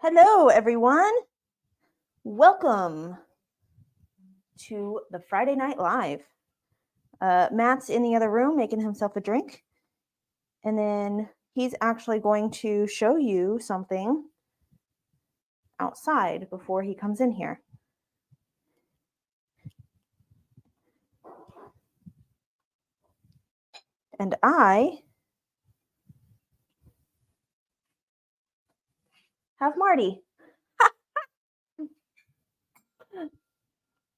Hello, everyone. Welcome to the Friday Night Live. Matt's in the other room making himself a drink. And then he's actually going to show you something outside before he comes in here. And I have Marty.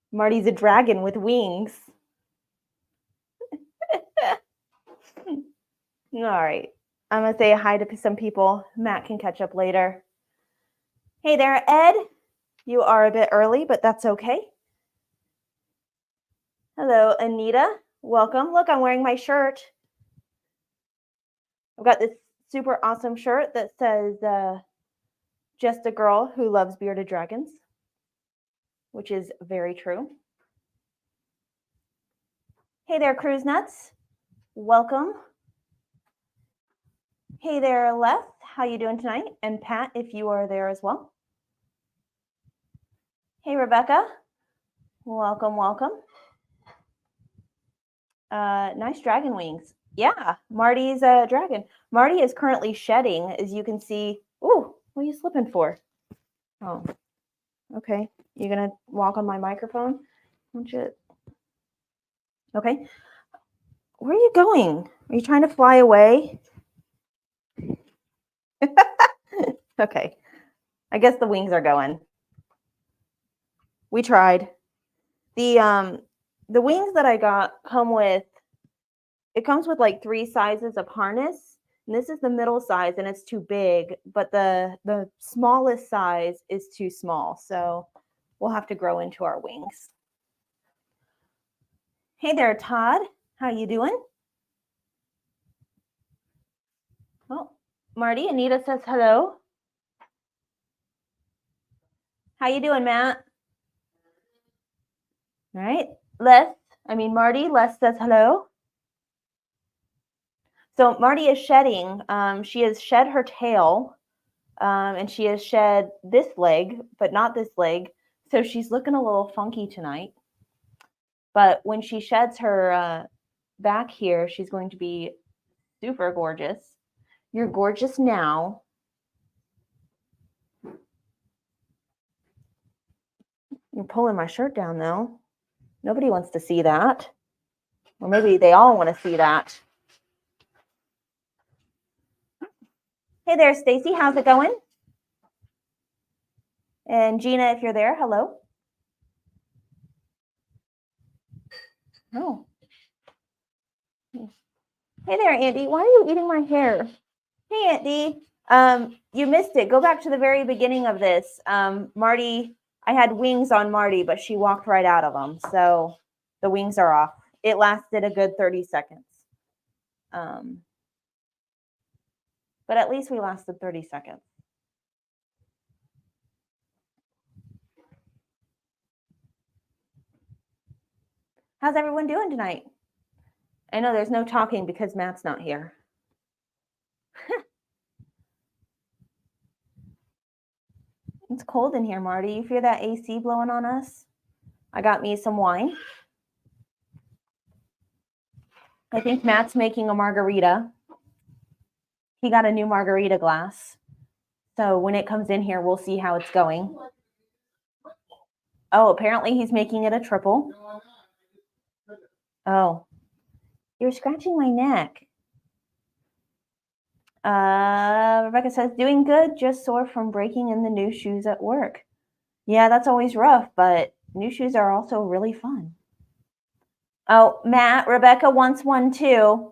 Marty's a dragon with wings. All right. I'm going to say hi to some people. Matt can catch up later. Hey there, Ed. You are a bit early, but that's okay. Hello, Anita. Welcome. Look, I'm wearing my shirt. I've got this super awesome shirt that says, just a girl who loves bearded dragons, which is very true. Hey there, Cruise Nuts. Welcome. Hey there, Les. How you doing tonight? And Pat, if you are there as well. Hey, Rebecca. Welcome, welcome. Nice dragon wings. Yeah, Marty's a dragon. Marty is currently shedding, as you can see. Ooh, what are you slipping for? Oh, okay. You're going to walk on my microphone? Don't you? Okay. Where are you going? Are you trying to fly away? Okay. I guess the wings are going. We tried. The wings that I got comes with like 3 sizes of harness. And this is the middle size and it's too big, but the smallest size is too small. So we'll have to grow into our wings. Hey there, Todd. How you doing? Oh, Marty, Anita says hello. How you doing, Matt? All right. Marty, Les says hello. So Marty is shedding. She has shed her tail, and she has shed this leg, but not this leg. So she's looking a little funky tonight. But when she sheds her back here, she's going to be super gorgeous. You're gorgeous now. You're pulling my shirt down, though. Nobody wants to see that. Or maybe they all want to see that. Hey there, Stacy. How's it going? And Gina, if you're there, hello. Oh. Hey there, Andy. Why are you eating my hair? Hey, Andy. You missed it. Go back to the very beginning of this. Marty, I had wings on Marty, but she walked right out of them. So the wings are off. It lasted a good 30 seconds. But at least we lasted 30 seconds. How's everyone doing tonight? I know there's no talking because Matt's not here. It's cold in here, Marty. You feel that AC blowing on us? I got me some wine. I think Matt's making a margarita. He got a new margarita glass. So when it comes in here, we'll see how it's going. Oh, apparently he's making it a triple. Oh, you're scratching my neck. Rebecca says, doing good, just sore from breaking in the new shoes at work. Yeah, that's always rough, but new shoes are also really fun. Oh, Matt, Rebecca wants one too.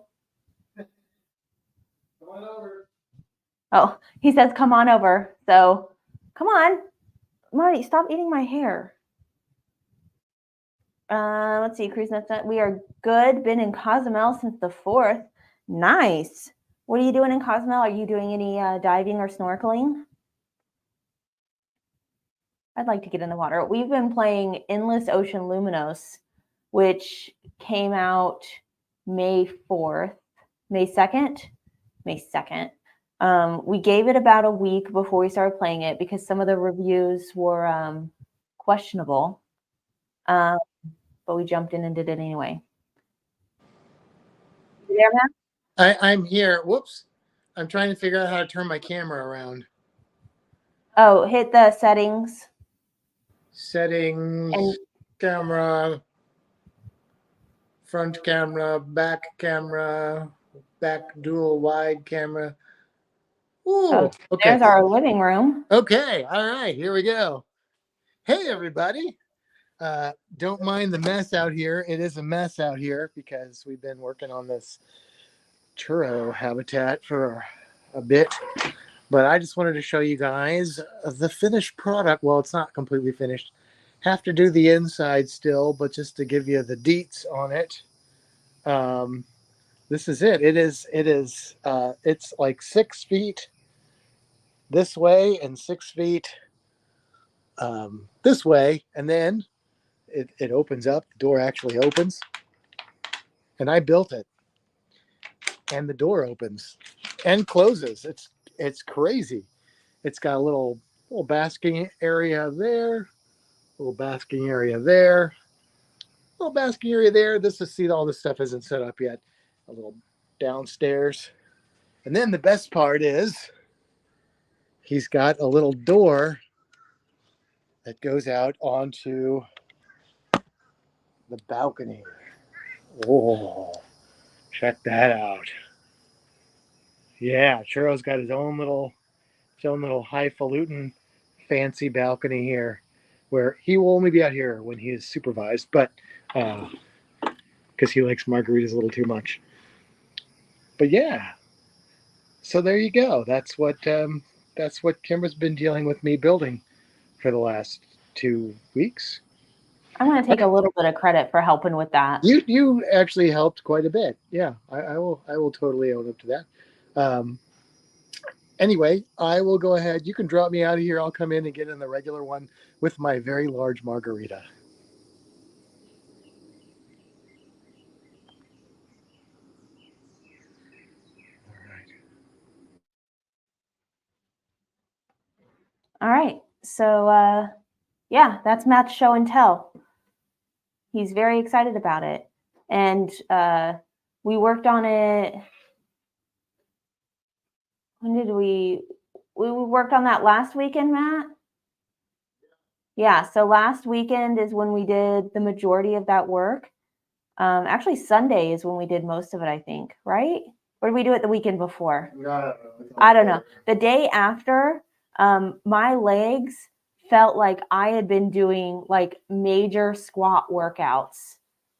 Come on over. Oh, he says, come on over. So, come on. Marty, stop eating my hair. Let's see, Cruise Nuts. We are good. Been in Cozumel since the 4th. Nice. What are you doing in Cozumel? Are you doing any diving or snorkeling? I'd like to get in the water. We've been playing Endless Ocean Luminos, which came out May 4th. May 2nd? May 2nd. We gave it about a week before we started playing it because some of the reviews were questionable. But we jumped in and did it anyway. You there, Matt? I'm here. Whoops. I'm trying to figure out how to turn my camera around. Oh, hit the settings. Settings, and camera, front camera, back dual wide camera. Ooh, okay. There's our living room. Okay, all right, here we go. Hey, everybody. Don't mind the mess out here. It is a mess out here because we've been working on this churro habitat for a bit. But I just wanted to show you guys the finished product. Well, it's not completely finished. Have to do the inside still, but just to give you the deets on it. This is it. It's like 6 feet this way and 6 feet this way. And then it opens up. The door actually opens. And I built it. And the door opens and closes. It's crazy. It's got a little basking area there, little basking area there, little basking area there. All this stuff isn't set up yet. A little downstairs. And then the best part is he's got a little door that goes out onto the balcony. Oh, check that out. Yeah, Churro's got his own little highfalutin fancy balcony here, where he will only be out here when he is supervised, but because he likes margaritas a little too much. But yeah, so there you go. That's what Kimbra's been dealing with me building for the last 2 weeks. I'm going to take a little bit of credit for helping with that. You actually helped quite a bit. Yeah, I will totally own up to that. Anyway, I will go ahead. You can drop me out of here. I'll come in and get in the regular one with my very large margarita. All right. So, yeah, that's Matt's show and tell. He's very excited about it. And we worked on it. When did we worked on that last weekend, Matt? Yeah, so last weekend is when we did the majority of that work. Actually, Sunday is when we did most of it, I think, right? Or did we do it the weekend before? I don't know. The day after, my legs felt like I had been doing like major squat workouts.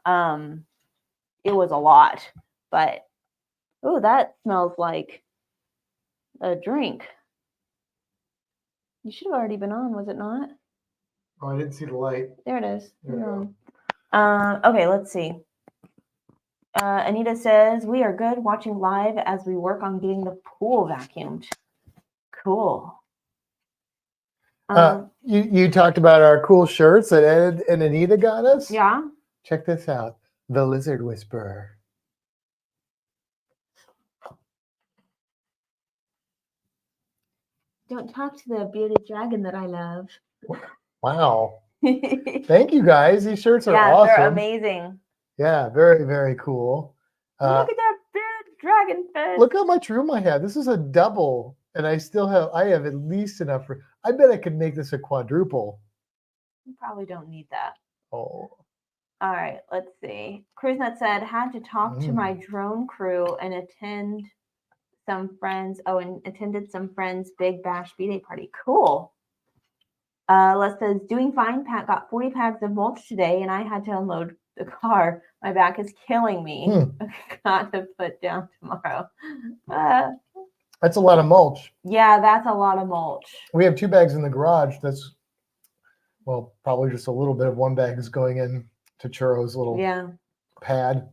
It was a lot, but oh, that smells like a drink. You should have already been on, was it not? Oh, I didn't see the light. There it is. Okay, let's see. Anita says, we are good watching live as we work on getting the pool vacuumed. Cool. You talked about our cool shirts that Ed and Anita got us? Yeah. Check this out. The Lizard Whisperer. Don't talk to the bearded dragon that I love. Wow. Thank you guys. These shirts are awesome. They're amazing. Yeah, very, very cool. Look at that bearded dragon fish. Look how much room I have. This is a double, and I have at least enough for. I bet I could make this a quadruple. You probably don't need that. Oh. All right, let's see. CruiseNet said, had to talk to my drone crew and attended some friends' big bash B-Day party. Cool. Les says, doing fine. Pat got 40 bags of mulch today, and I had to unload the car. My back is killing me. Got to put down tomorrow. That's a lot of mulch. Yeah, that's a lot of mulch. We have 2 bags in the garage. That's, well, probably just a little bit of one bag is going in to Churro's little pad.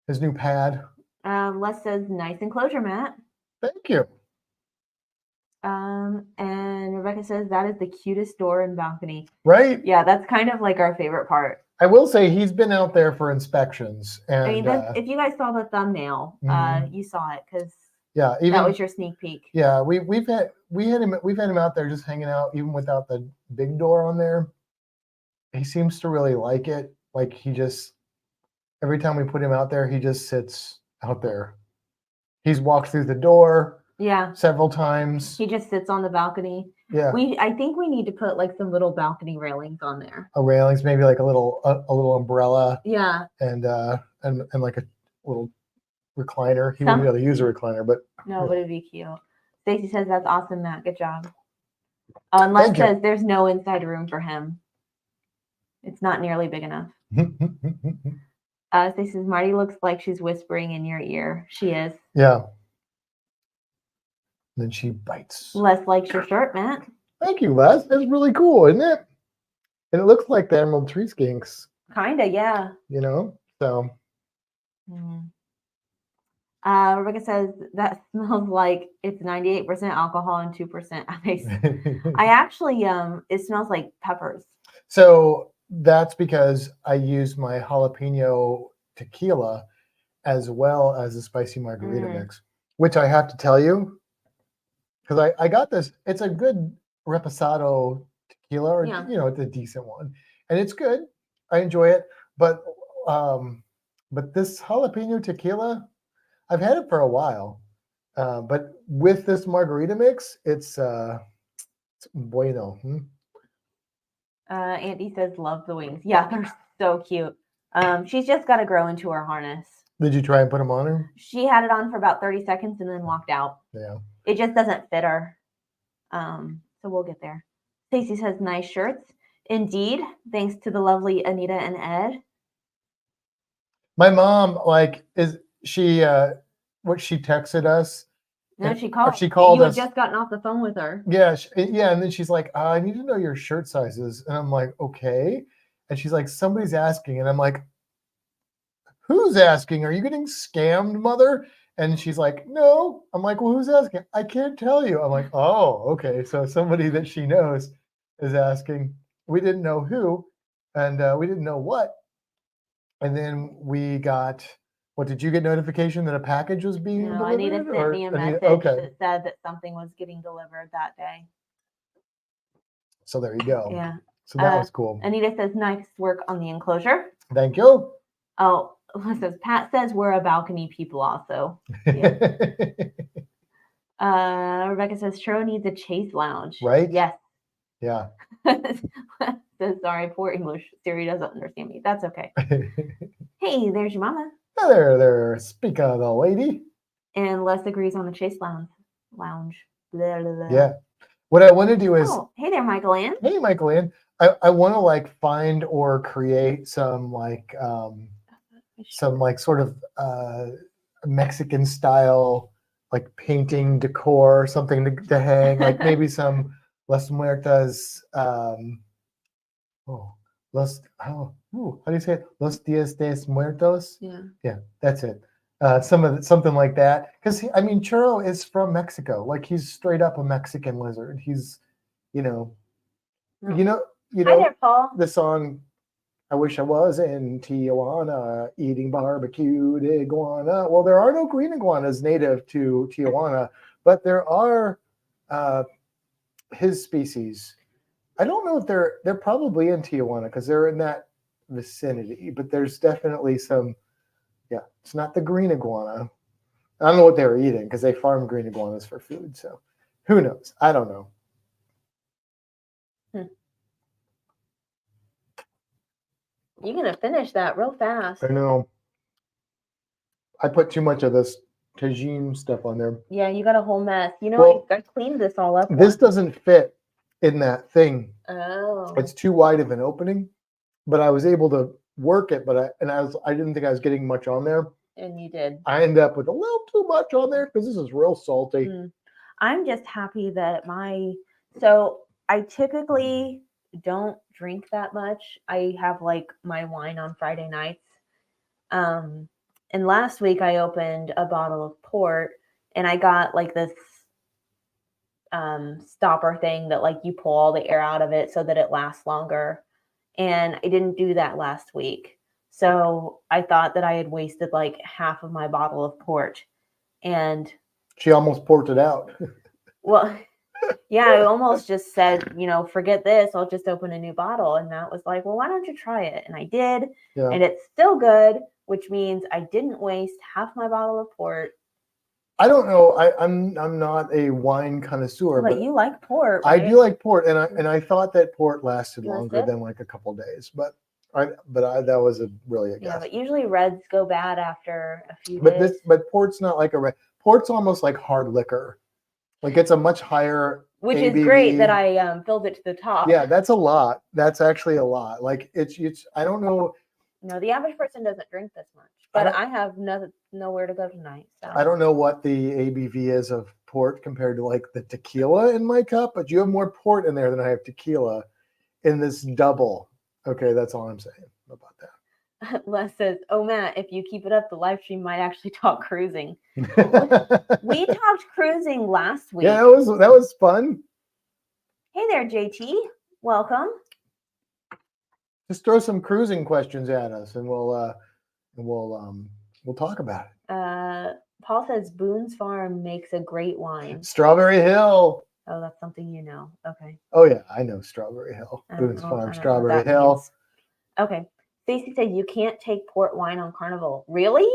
His new pad. Les says, nice enclosure, Matt. Thank you. And Rebecca says, that is the cutest door and balcony. Right? Yeah, that's kind of like our favorite part. I will say he's been out there for inspections. And I mean, if you guys saw the thumbnail, you saw it because Yeah, even That was your sneak peek. yeah, we've had him out there just hanging out even without the big door on there. He seems to really like it. Like he just every time we put him out there, he just sits out there. He's walked through the door Yeah. several times. He just sits on the balcony. Yeah. I think we need to put like some little balcony railings on there. A railings, maybe like a little umbrella. Yeah. And like a little recliner. He wouldn't be able to use a recliner, but no, but it'd be cute. Stacy says that's awesome, Matt. Good job. And Les says there's no inside room for him. It's not nearly big enough. Stacy says Marty looks like she's whispering in your ear. She is. Yeah. Then she bites. Les likes your shirt, Matt. Thank you, Les. That's really cool, isn't it? And it looks like the Emerald Tree Skinks. Kinda, yeah. You know, so. Rebecca says that smells like it's 98% alcohol and 2% ice. I actually, it smells like peppers. So that's because I use my jalapeno tequila as well as a spicy margarita mix, which I have to tell you, because I got this. It's a good reposado tequila, or it's a decent one, and it's good. I enjoy it, but this jalapeno tequila, I've had it for a while, but with this margarita mix, it's bueno. Andy says love the wings. Yeah, they're so cute. She's just got to grow into her harness. Did you try and put them on her? She had it on for about 30 seconds and then walked out. Yeah. It just doesn't fit her. So we'll get there. Stacy says nice shirts. Indeed, thanks to the lovely Anita and Ed. My mom, is she what she texted us? No, she called. She called you us. You had just gotten off the phone with her. Yeah, and then she's like, I need to know your shirt sizes. And I'm like, okay. And she's like, somebody's asking. And I'm like, who's asking? Are you getting scammed, mother? And she's like, no. I'm like, well, who's asking? I can't tell you. I'm like, oh, okay. So somebody that she knows is asking. We didn't know who, and we didn't know what. And then we got, what, did you get notification that a package was being delivered? No, Anita sent me a message that said that something was getting delivered that day. So there you go. Yeah. So that was cool. Anita says, nice work on the enclosure. Thank you. Oh, says Pat says we're a balcony people also. Yeah. Rebecca says Churro needs a chase lounge. Right? Yes. Yeah. Says sorry, poor English. Siri doesn't understand me. That's okay. Hey, there's your mama. There. Speak of the lady. And Les agrees on the chase lounge. Blah, blah, blah. Yeah. What I want to do is. Oh, hey there, Michael Ann. Hey, Michael Ann. I want to find or create some sort of Mexican style painting decor, something to hang, maybe some Las Muertas. How do you say it? Los Dias de Muertos. Yeah, that's it. Something like that, because Churro is from Mexico. He's straight up a Mexican lizard. He's, you know, Hi there, Paul. The song. I wish I was in Tijuana eating barbecued iguana. Well, there are no green iguanas native to Tijuana, but there are his species. I don't know if they're probably in Tijuana because they're in that vicinity, but there's definitely some. Yeah, it's not the green iguana. I don't know what they were eating because they farm green iguanas for food. So who knows? I don't know. You're going to finish that real fast. I know. I put too much of this tagine stuff on there. Yeah, you got a whole mess. I cleaned this all up. This doesn't fit in that thing. Oh. It's too wide of an opening, but I was able to work it, I didn't think I was getting much on there. And you did. I ended up with a little too much on there because this is real salty. I'm just happy that so I typically don't drink that much. I have my wine on Friday nights. And last week I opened a bottle of port and I got this stopper thing that you pull all the air out of it so that it lasts longer. And I didn't do that last week. So I thought that I had wasted half of my bottle of port. And She almost poured it out. Well, yeah, I almost just said, forget this. I'll just open a new bottle. And Matt was like, well, why don't you try it? And I did. Yeah. And it's still good, which means I didn't waste half my bottle of port. I don't know. I'm not a wine connoisseur, But but you like port, I right? do like port, and I thought that port lasted You want a longer sip? than like a couple days, but that was really a Yeah, guess. but usually reds go bad after a few days. But port's not like a red. Port's almost like hard liquor. Like it's a much higher Which ABV. is great that I filled it to the top. Yeah, that's a lot. That's actually a lot. Like it's I don't know. No, the average person doesn't drink this much. But I have nowhere to go tonight. So I don't know what the ABV is of port compared to like the tequila in my cup, but you have more port in there than I have tequila in this double. Okay, that's all I'm saying about that. Les says, oh, Matt, if you keep it up, the live stream might actually talk cruising. We talked cruising last week. Yeah, that was fun. Hey there, JT. Welcome. Just throw some cruising questions at us, and we'll talk about it. Paul says Boone's Farm makes a great wine. Strawberry Hill. Oh, that's something you know. Okay. Oh yeah, I know Strawberry Hill. Boone's Farm, Strawberry Hill. Means. Okay. Stacy said you can't take port wine on Carnival. Really?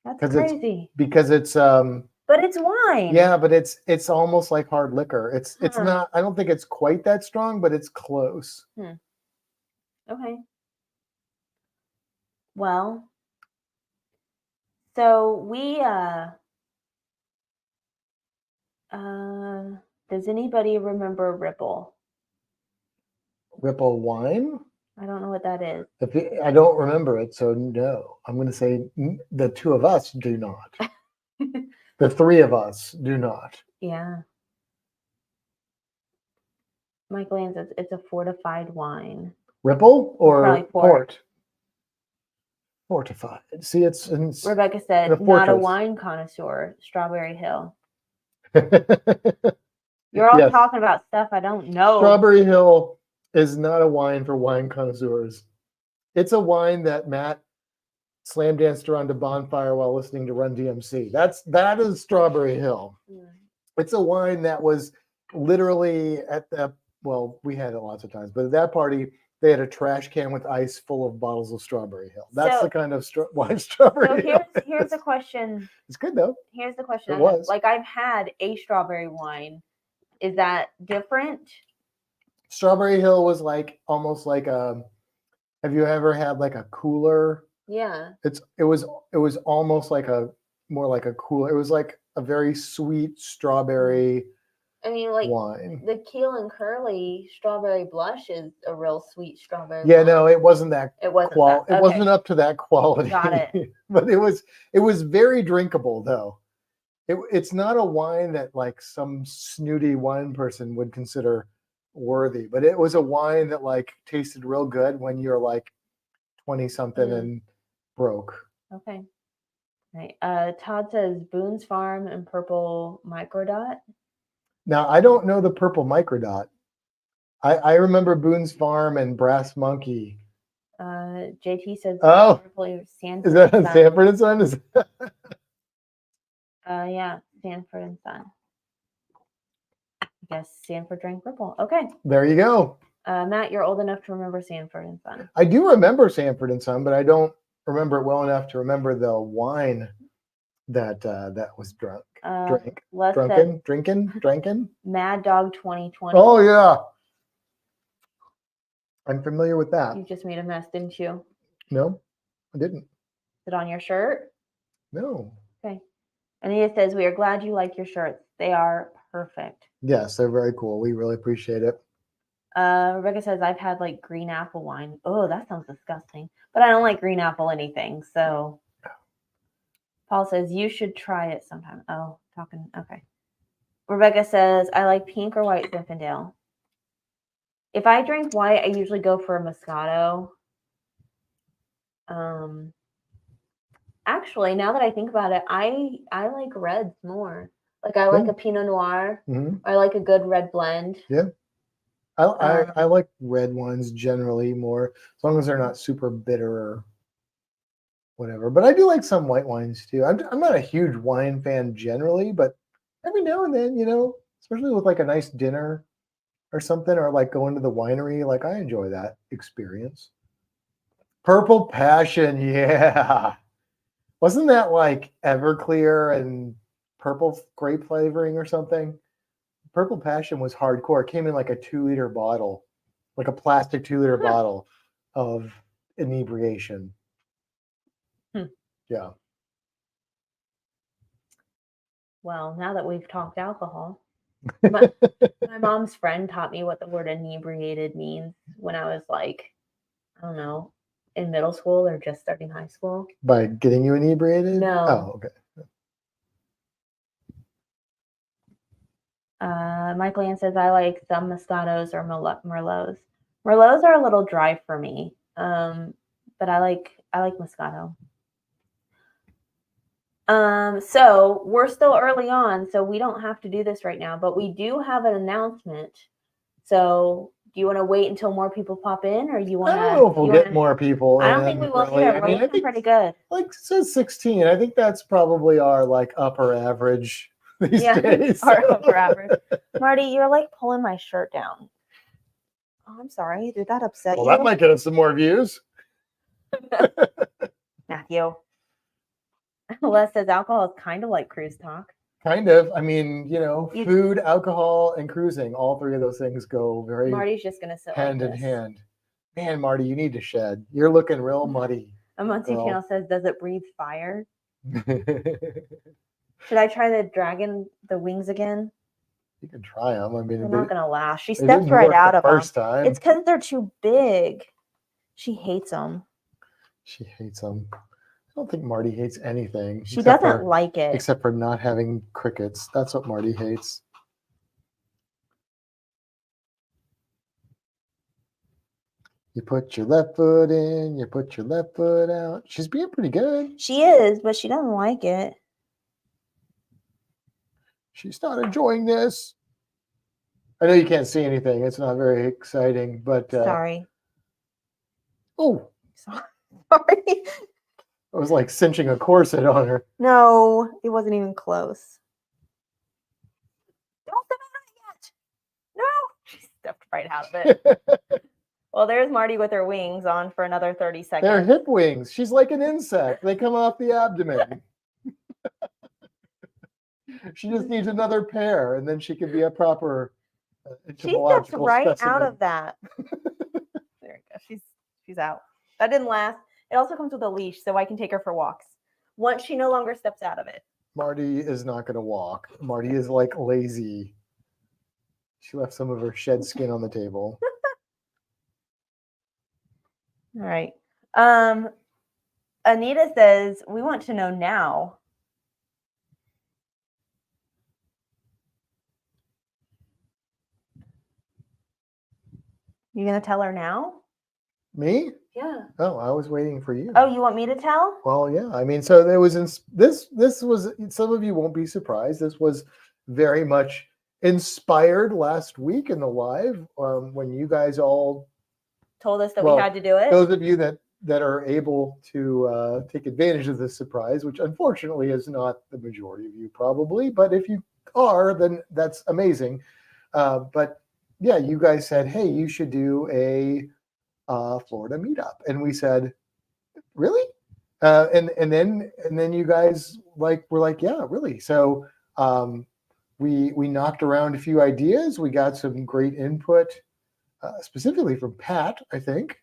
That's crazy. Because it's But it's wine. Yeah, but it's almost like hard liquor. It's not. I don't think it's quite that strong, but it's close. Okay. Well, so we does anybody remember Ripple? Ripple wine? I don't know what that is. I don't remember it, so no. I'm going to say the two of us do not. The three of us do not. Yeah. Michael Ann says it's a fortified wine. Ripple or port? Fortified. See, it's Rebecca said, not a wine connoisseur, Strawberry Hill. You're all talking about stuff I don't know. Strawberry Hill is not a wine for wine connoisseurs. It's a wine that Matt slam danced around a bonfire while listening to Run DMC. That is Strawberry Hill. It's a wine that was literally we had it lots of times, but at that party they had a trash can with ice full of bottles of Strawberry Hill. That's the kind of wine Strawberry Hill. So here's the question. It's good though. Here's the question. It was. Like I've had a strawberry wine. Is that different? Strawberry Hill was like almost like have you ever had like a cooler? Yeah. It was almost like more like a cooler. It was like a very sweet strawberry wine. The Keel and Curly strawberry blush is a real sweet strawberry wine. No, it wasn't that. It wasn't It wasn't up to that quality. Got it. But it was very drinkable though. It's not a wine that like some snooty wine person would consider worthy, but it was a wine that like tasted real good when you're like 20 something and broke. Okay. Right. Todd says Boone's Farm and Purple Microdot. Now I don't know the Purple Microdot. I remember Boone's Farm and Brass Monkey. JT says Sanford. Is that Sanford and Son? Is that... yeah, Sanford and Son. I guess Sanford drank Purple. Okay. There you go. Matt, you're old enough to remember Sanford and Son. I do remember Sanford and Son, but I don't remember it well enough to remember the wine that was drinking. Mad Dog 2020. Oh yeah, I'm familiar with that. You just made a mess, didn't you? No, I didn't. Is it on your shirt? No. Okay. Anita says, we are glad you like your shirts. They are perfect. Yes, they're very cool. We really appreciate it. Rebecca says, I've had like green apple wine. Oh, that sounds disgusting. But I don't like green apple anything. So Paul says, you should try it sometime. Oh, talking. Okay. Rebecca says, I like pink or white Zinfandel. If I drink white, I usually go for a Moscato. Actually, now that I think about it, I like reds more. Like I like a Pinot Noir. Mm-hmm. I like a good red blend. Yeah. I like red wines generally more, as long as they're not super bitter. whatever. But I do like some white wines too. I'm not a huge wine fan generally, but every now and then, especially with like a nice dinner or something, or like going to the winery, like I enjoy that experience. Purple Passion, yeah. Wasn't that like Everclear and purple grape flavoring or something? Purple Passion was hardcore. It came in like a 2-liter bottle, like a plastic 2-liter bottle of inebriation. Yeah. Well, now that we've talked alcohol, my mom's friend taught me what the word inebriated means when I was like, I don't know, in middle school or just starting high school. By getting you inebriated? No. Oh, okay. Michael Ann says I like some Moscatos or Merlots. Merlots are a little dry for me, but I like Moscato. So we're still early on, so we don't have to do this right now, but we do have an announcement. So do you want to wait until more people pop in, or you want to? I don't know if we'll get more people. I don't think we will really. either. We're looking pretty good. Like it says 16. I think that's probably our like upper average these days. Our upper average. Marty, you're like pulling my shirt down. Oh, I'm sorry. Did that upset you? Well, that might get us some more views. Matthew. Les says alcohol is kind of like cruise talk. Kind of. I mean, food, alcohol, and cruising, all three of those things go very Marty's just going to sit hand like in this. hand. Man, Marty, you need to shed. You're looking real muddy. Amonti Channel says, does it breathe fire? You Should I try the wings again? can try them. I mean, They're not going to last. She stepped right out of them. First time. It's because they're too big. She hates them. She hates them. I don't think Marty hates anything. She doesn't like it. Except for not having crickets. That's what Marty hates. You put your left foot in, you put your left foot out. She's being pretty good. She is, but she doesn't like it. She's not enjoying this. I know you can't see anything. It's not very exciting, but... Sorry. Oh. Sorry. It was like cinching a corset on her. No, it wasn't even close. Don't step out of it yet. No. She stepped right out of it. Well, there's Marty with her wings on for another 30 seconds. They're hip wings. She's like an insect. They come off the abdomen. She just needs another pair, and then she can be a proper She steps right out of that. There we go. She's out. That didn't last. It also comes with a leash, so I can take her for walks. Once she no longer steps out of it. Marty is not going to walk. Marty is like lazy. She left some of her shed skin on the table. All right. Anita says, we want to know now. You going to tell her now? Me? Yeah. Oh, I was waiting for you. Oh, you want me to tell? Well, yeah. I mean, so there was this was, some of you won't be surprised. This was very much inspired last week in the live when you guys all told us that we had to do it. Those of you that are able to take advantage of this surprise, which unfortunately is not the majority of you probably, but if you are, then that's amazing. But yeah, you guys said, hey, you should do a Florida meetup, and we said, really? And then you guys were like, yeah, really. So we knocked around a few ideas. We got some great input, specifically from Pat, I think.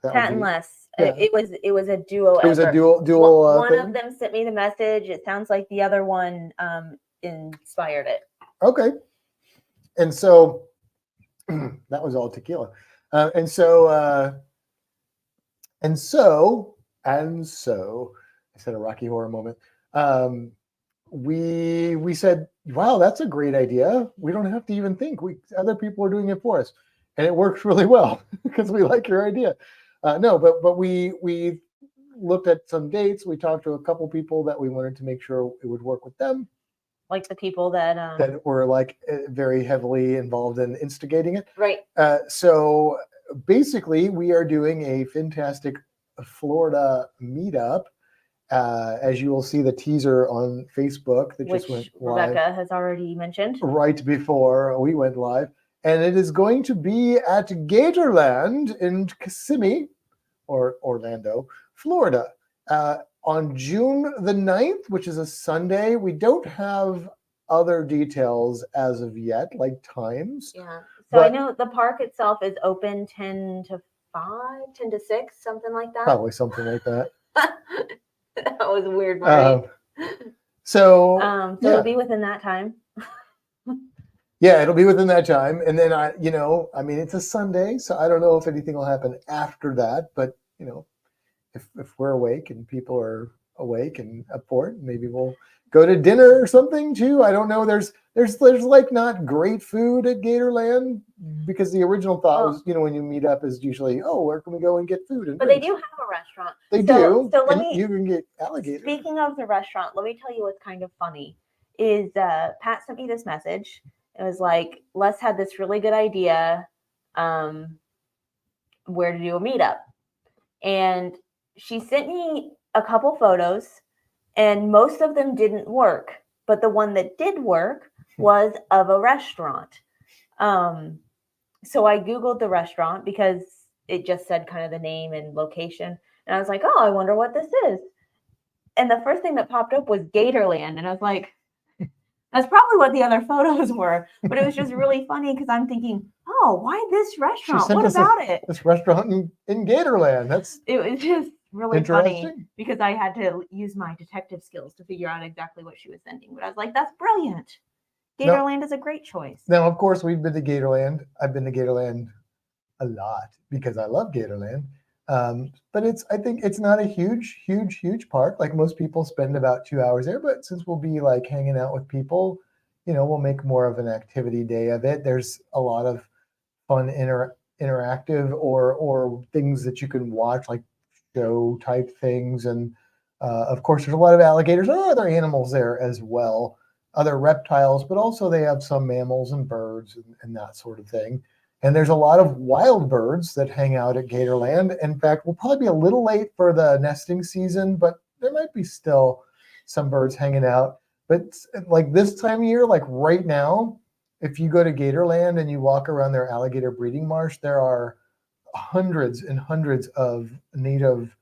Pat and Les. Yeah. It was a duo. It was a dual. One of them sent me the message. It sounds like the other one inspired it. Okay, and so that was all tequila. And so I said a Rocky Horror moment. We said, wow, that's a great idea. We don't have to even think. Other people are doing it for us, and it works really well because we like your idea. No, but we looked at some dates. We talked to a couple people that we wanted to make sure it would work with them. Like the people that were like very heavily involved in instigating it. Right. So basically, we are doing a fantastic Florida meetup as you will see the teaser on Facebook that Which just went live Rebecca has already mentioned. right before we went live. And it is going to be at Gatorland in Kissimmee, or Orlando, Florida, on June the 9th, which is a Sunday. We don't have other details as of yet, like times. Yeah. So I But- know the park itself is open 10 to 5, 10 to 6, something like that. Probably something like that. That was weird, Marty. So So yeah. it'll be within that time. Yeah, it'll be within that time. And then it's a Sunday, so I don't know if anything will happen after that. But if we're awake and people are awake and up for it, maybe we'll go to dinner or something too. I don't know. There's like not great food at Gatorland, because the original thought was, when you meet up is usually, oh, where can we go and get food? And But they drinks? do have a restaurant. They So do. let and me- you can get alligator. Speaking of the restaurant, let me tell you what's kind of funny is Pat sent me this message. It was like, Les had this really good idea where to do a meetup. And she sent me a couple photos, and most of them didn't work. But the one that did work was of a restaurant. So I Googled the restaurant because it just said kind of the name and location. And I was like, oh, I wonder what this is. And the first thing that popped up was Gatorland. And I was like, that's probably what the other photos were. But it was just really funny because I'm thinking, oh, why this restaurant? sent What us about it? This restaurant in Gatorland. That's It was just really funny interesting. because I had to use my detective skills to figure out exactly what she was sending. But I was like, that's brilliant. Gatorland is a great choice. Now, of course, we've been to Gatorland. I've been to Gatorland a lot because I love Gatorland. But I think it's not a huge park. Like most people spend about 2 hours there. But since we'll be like hanging out with people, we'll make more of an activity day of it. There's a lot of fun interactive or things that you can watch, like show type things. And of course, there's a lot of alligators and other animals there as well, other reptiles, but also they have some mammals and birds and that sort of thing. And there's a lot of wild birds that hang out at Gatorland. In fact, we'll probably be a little late for the nesting season, but there might be still some birds hanging out. But like this time of year, like right now, if you go to Gatorland and you walk around their alligator breeding marsh, there are hundreds and hundreds of native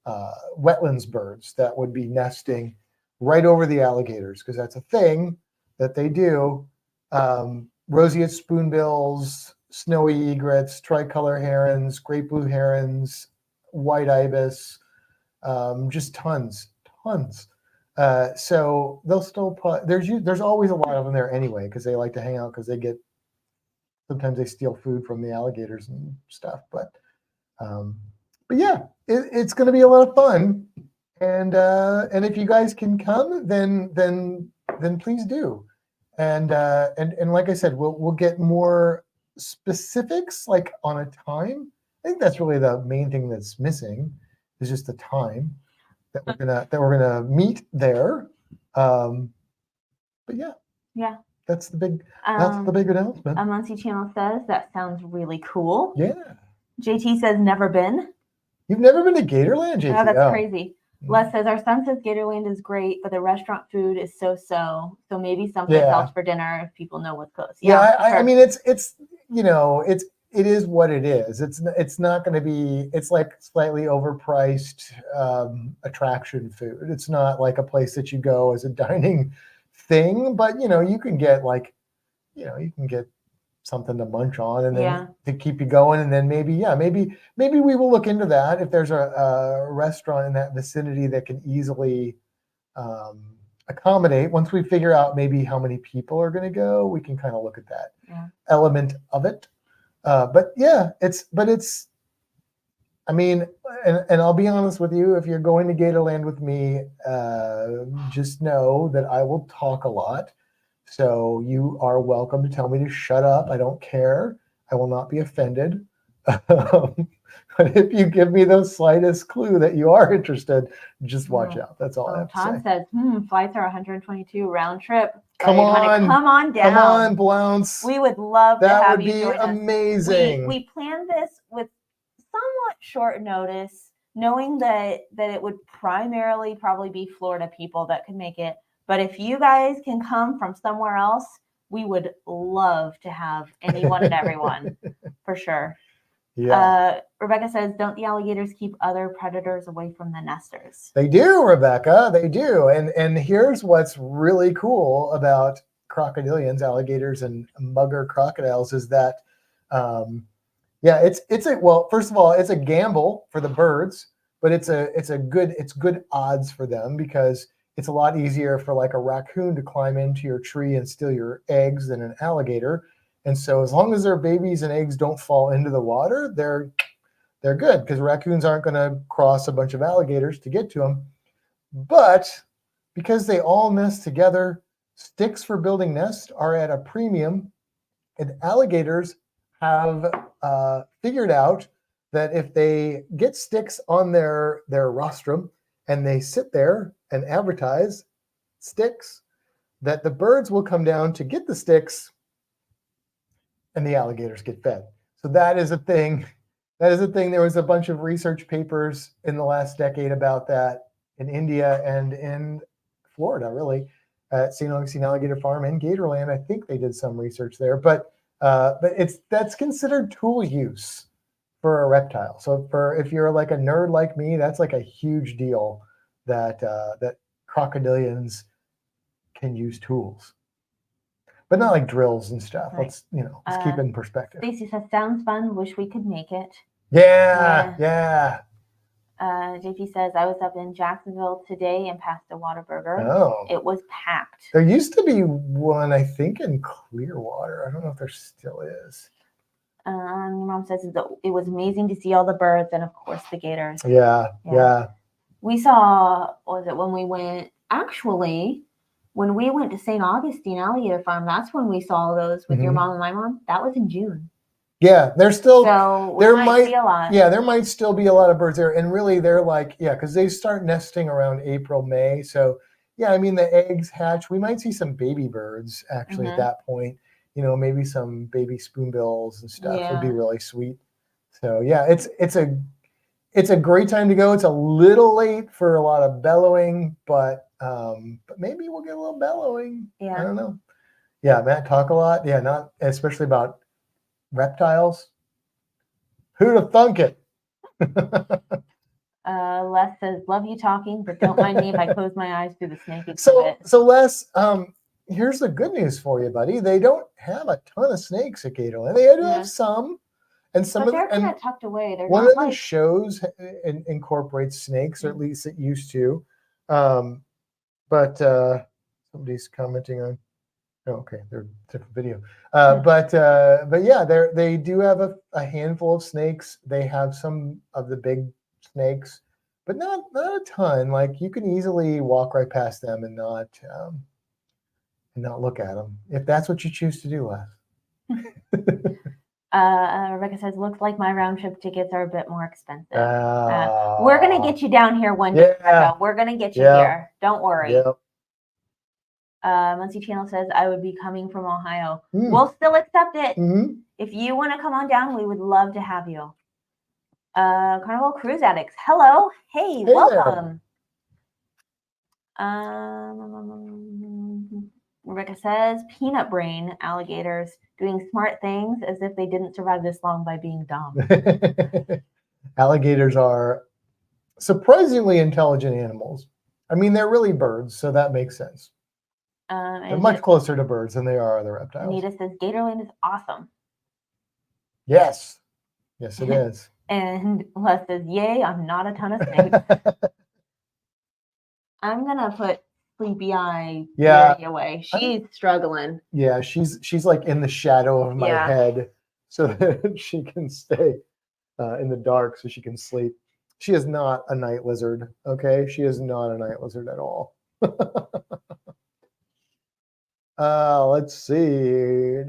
wetlands birds that would be nesting right over the alligators, because that's a thing that they do. Roseate spoonbills, snowy egrets, tricolor herons, great blue herons, white ibis, just tons. So they'll still there's always a lot of them there anyway, because they like to hang out, because sometimes they steal food from the alligators and stuff. But yeah, it's going to be a lot of fun. And if you guys can come, then please do. And like I said, we'll get more specifics, like on a time. I think that's really the main thing that's missing, is just the time that we're gonna meet there. But yeah, that's the big announcement. Muncie Channel says that sounds really cool. Yeah, JT says never been. you've never been to Gatorland, JT? Oh, that's crazy. Mm. Les says our son says Gatorland is great, but the restaurant food is so maybe something Yeah. else for dinner if people know what's close. Yeah, I sure. mean it is what it is. It's not going to be. It's like slightly overpriced attraction food. It's not like a place that you go as a dining thing, but you can get you can get something to munch on, and then to keep you going, and then maybe we will look into that if there's a restaurant in that vicinity that can easily accommodate. Once we figure out maybe how many people are going to go, we can kind of look at that element of it. But it's. I mean, and I'll be honest with you, if you're going to Gatorland with me, just know that I will talk a lot. So you are welcome to tell me to shut up. I don't care. I will not be offended. But if you give me the slightest clue that you are interested, just watch out. That's all I have to say. Tom says, flights are 122 round trip. Come on. Come on down. Come on, Blounce. We would love to have you join us. That would be amazing. We planned this with somewhat short notice knowing that it would primarily probably be Florida people that could make it. But if you guys can come from somewhere else, we would love to have anyone and everyone for sure. Yeah. Rebecca says, don't the alligators keep other predators away from the nesters? They do, Rebecca. They do. And here's what's really cool about crocodilians, alligators, and mugger crocodiles is that, well, first of all, it's a gamble for the birds, but it's good odds for them because it's a lot easier for like a raccoon to climb into your tree and steal your eggs than an alligator. And so as long as their babies and eggs don't fall into the water, they're good because raccoons aren't going to cross a bunch of alligators to get to them. But because they all nest together, sticks for building nests are at a premium, and alligators have figured out that if they get sticks on their rostrum and they sit there and advertise sticks, that the birds will come down to get the sticks and the alligators get fed. So that is a thing. That is a thing. There was a bunch of research papers in the last decade about that in India and in Florida, really, at St. Augustine Alligator Farm and Gatorland. I think they did some research there, but that's considered tool use for a reptile. So if you're like a nerd like me, that's like a huge deal that crocodilians can use tools, but not like drills and stuff. Right. Let's keep it in perspective. Stacy says, sounds fun. Wish we could make it. Yeah. JP says, I was up in Jacksonville today and passed a Whataburger. Oh, It was packed. there used to be one, I think, in Clearwater. I don't know if there still is. Your mom says it was amazing to see all the birds and, of course, the gators. Yeah. We saw, when we went to St. Augustine Alligator Farm, that's when we saw those with your mom and my mom. That was in June. Yeah, there's still So there we might see a lot. Yeah, there might still be a lot of birds there, and really they're like, because they start nesting around April, May. So yeah, I mean the eggs hatch. We might see some baby birds actually at that point. Maybe some baby spoonbills and stuff. It'd be really sweet. So yeah, it's a great time to go. It's a little late for a lot of bellowing, but maybe we'll get a little bellowing. Yeah. I don't know. Yeah, Matt talk a lot. Yeah, not especially about reptiles. Who'd have thunk it? Les says, love you talking, but don't mind me if I close my eyes through the snake exhibit. So Les, here's the good news for you, buddy. They don't have a ton of snakes at Gatorland. They do have some, and some but of they're them. kind of tucked away. They're One not of the shows incorporates snakes, or at least it used to. But somebody's commenting on. Oh, okay, they're different video. But yeah, they do have a handful of snakes. They have some of the big snakes, but not a ton. Like you can easily walk right past them and not look at them if that's what you choose to do, Les. Rebecca says, looks like my round trip tickets are a bit more expensive. We're going to get you down here one day, Rebecca. We're going to get you here. Don't worry. Yep. Muncie Channel says, I would be coming from Ohio. We'll still accept it. If you want to come on down, we would love to have you. Carnival Cruise Addicts. Hello. Hey welcome. Rebecca says, peanut brain alligators doing smart things as if they didn't survive this long by being dumb. Alligators are surprisingly intelligent animals. I mean, they're really birds, so that makes sense. They're much closer to birds than they are other reptiles. Anita says, Gatorland is awesome. Yes, it is. And Les says, yay, I'm not a ton of snakes. I'm going to put Sleepy Eye away. She's struggling. Yeah, she's like in the shadow of my head so that she can stay in the dark so she can sleep. She is not a night lizard, okay? She is not a night lizard at all. Let's see.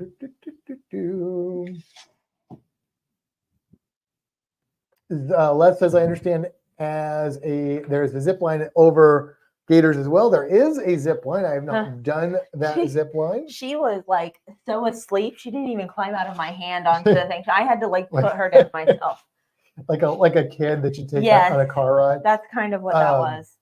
Les says, I understand there's a zip line over gators as well. There is a zip line. I have not done that zip line. She was like so asleep. She didn't even climb out of my hand onto the thing. I had to like put her down myself. like a kid that you take Yes. on a car ride. That's kind of what that Um, was.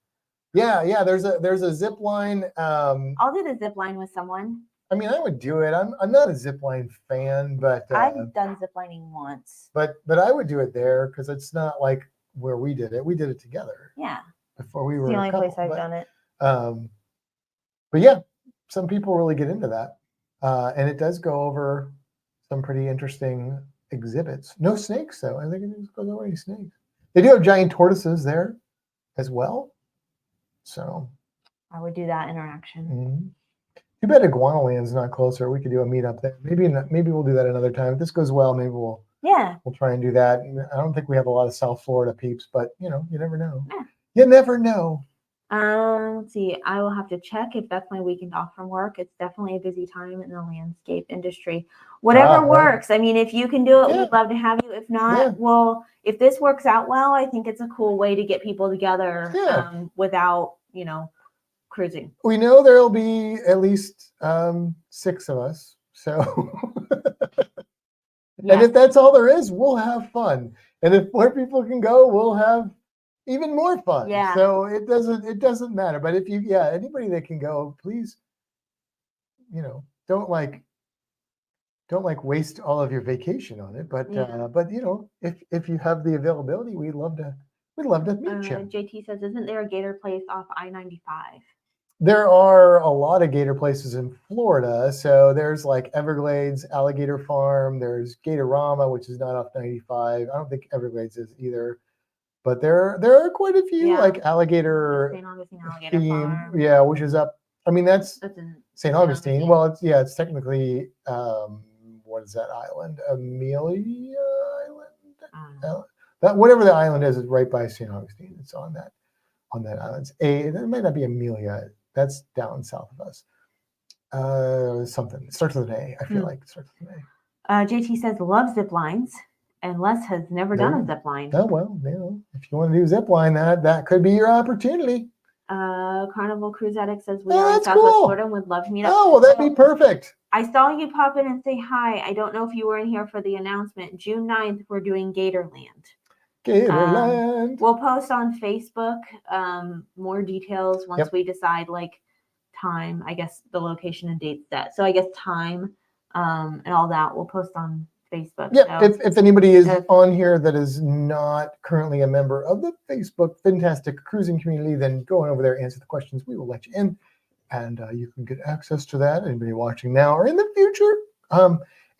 Yeah. There's a zip line. I'll do the zip line with someone. I mean, I would do it. I'm not a zip line fan, but I've done zip lining once. but I would do it there because it's not like where we did it. We did it together Yeah, before we it's were the a only couple. place I've done it. But yeah, some people really get into that, and it does go over some pretty interesting exhibits. No snakes though. I think it just goes over any snakes. They do have giant tortoises there as well. So I would do that interaction. mhm. Too bad Iguanaland's not closer. We could do a meetup there. Maybe we'll do that another time. If this goes well, maybe we'll Yeah. try and do that. And I don't think we have a lot of South Florida peeps, but you never know. Yeah. You never know. Let's see. I will have to check if that's my weekend off from work. It's definitely a busy time in the landscape industry. Whatever well, works. I mean, if you can do it, yeah. we'd love to have you. If not, Yeah. well, if this works out well, I think it's a cool way to get people together Yeah. without, cruising. We know there'll be at least 6 of us. So, Yeah. and if that's all there is, we'll have fun. And if more people can go, we'll have even more fun. Yeah. So it doesn't matter. But if anybody that can go, please, don't waste all of your vacation on it. But Yeah. if you have the availability, we'd love to meet you. JT says, isn't there a gator place off I-95? There are a lot of gator places in Florida. So there's like Everglades Alligator Farm. There's Gatorama, which is not off 95. I don't think Everglades is either. But there are quite a few Yeah. like alligator St. Augustine Alligator theme. Farm. Yeah, which is up. I mean, that's That's in St. Augustine. Well, it's technically what is that island? Amelia Island. That whatever the island is right by St. Augustine. It's on that island. It might not be Amelia. That's down south of us. Something. It starts with an A. I feel like it starts with an A. JT says, love zip lines. And Les has never done a zip line. Oh, well, if you want to do zip line, that could be your opportunity. Carnival Cruise Addict says, we Oh, are in that's Southwest cool. Florida and would love to meet up. Oh, well, that'd be perfect. I saw you pop in and say hi. I don't know if you were in here for the announcement. June 9th, we're doing Gatorland. Gatorland. We'll post on Facebook more details once we decide time, I guess the location and date set. So I guess time and all that we'll post on Facebook. Yeah, so if anybody is on here that is not currently a member of the Facebook Fantastic Cruising community, then go on over there, answer the questions. We will let you in, and you can get access to that. Anybody watching now or in the future.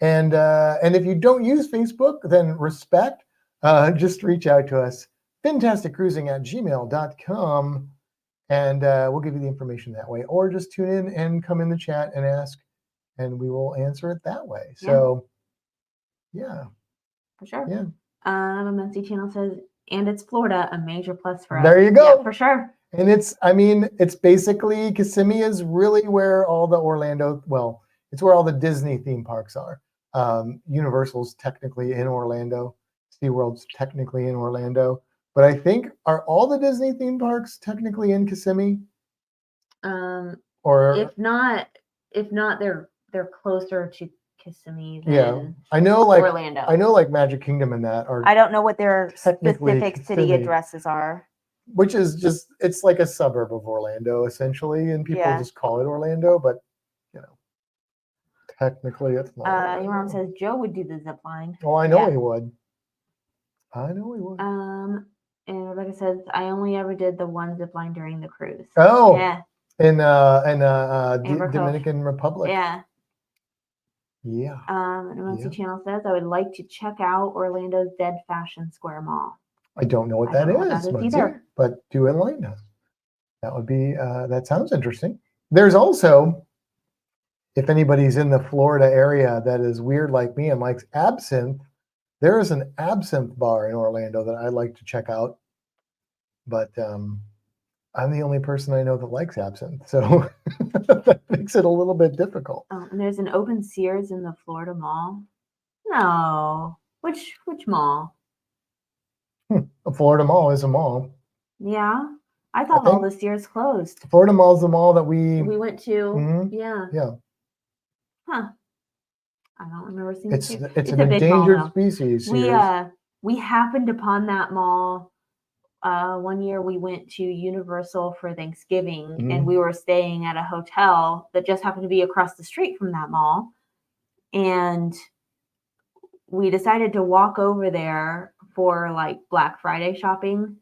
And if you don't use Facebook, then respect. Just reach out to us, fantasticcruising@gmail.com, and we'll give you the information that way. Or just tune in and come in the chat and ask, and we will answer it that way. So, yeah. For sure. Yeah. Messy Channel says, and it's Florida, a major plus for us. There you go. Yeah, for sure. And it's basically, Kissimmee is really where all the it's where all the Disney theme parks are. Universal's technically in Orlando. SeaWorld's technically in Orlando. But I think, are all the Disney theme parks technically in Kissimmee? Or if not, they're closer to Kissimmee than I know Orlando. I know Magic Kingdom and that are. I don't know what their technically specific city Kissimmee. addresses are. Which is it's like a suburb of Orlando essentially, and people just call it Orlando, but technically it's not. Your mom says Joe would do the zip line. Oh, I know he would. And Rebecca says, I only ever did the one zip line during the cruise. Oh, yeah. In Amber Cove. Dominican Republic. Yeah. Yeah. And Messy Channel says, I would like to check out Orlando's Dead Fashion Square Mall. I don't know what that is, Muncie, but do enlighten us. That would be that sounds interesting. There's also, if anybody's in the Florida area that is weird like me and likes absinthe, there is an absinthe bar in Orlando that I'd like to check out. But I'm the only person I know that likes absinthe, so that makes it a little bit difficult. Oh, and there's an open Sears in the Florida Mall. No, which mall? A Florida Mall is a mall. Yeah, I thought all the Sears closed. Florida Mall is the mall that we went to. Mhm. Yeah. Yeah. Huh. I don't remember seeing It's it. an endangered species. We Sears. we happened upon that mall. One year we went to Universal for Thanksgiving, Mhm. and we were staying at a hotel that just happened to be across the street from that mall. And we decided to walk over there for like Black Friday shopping.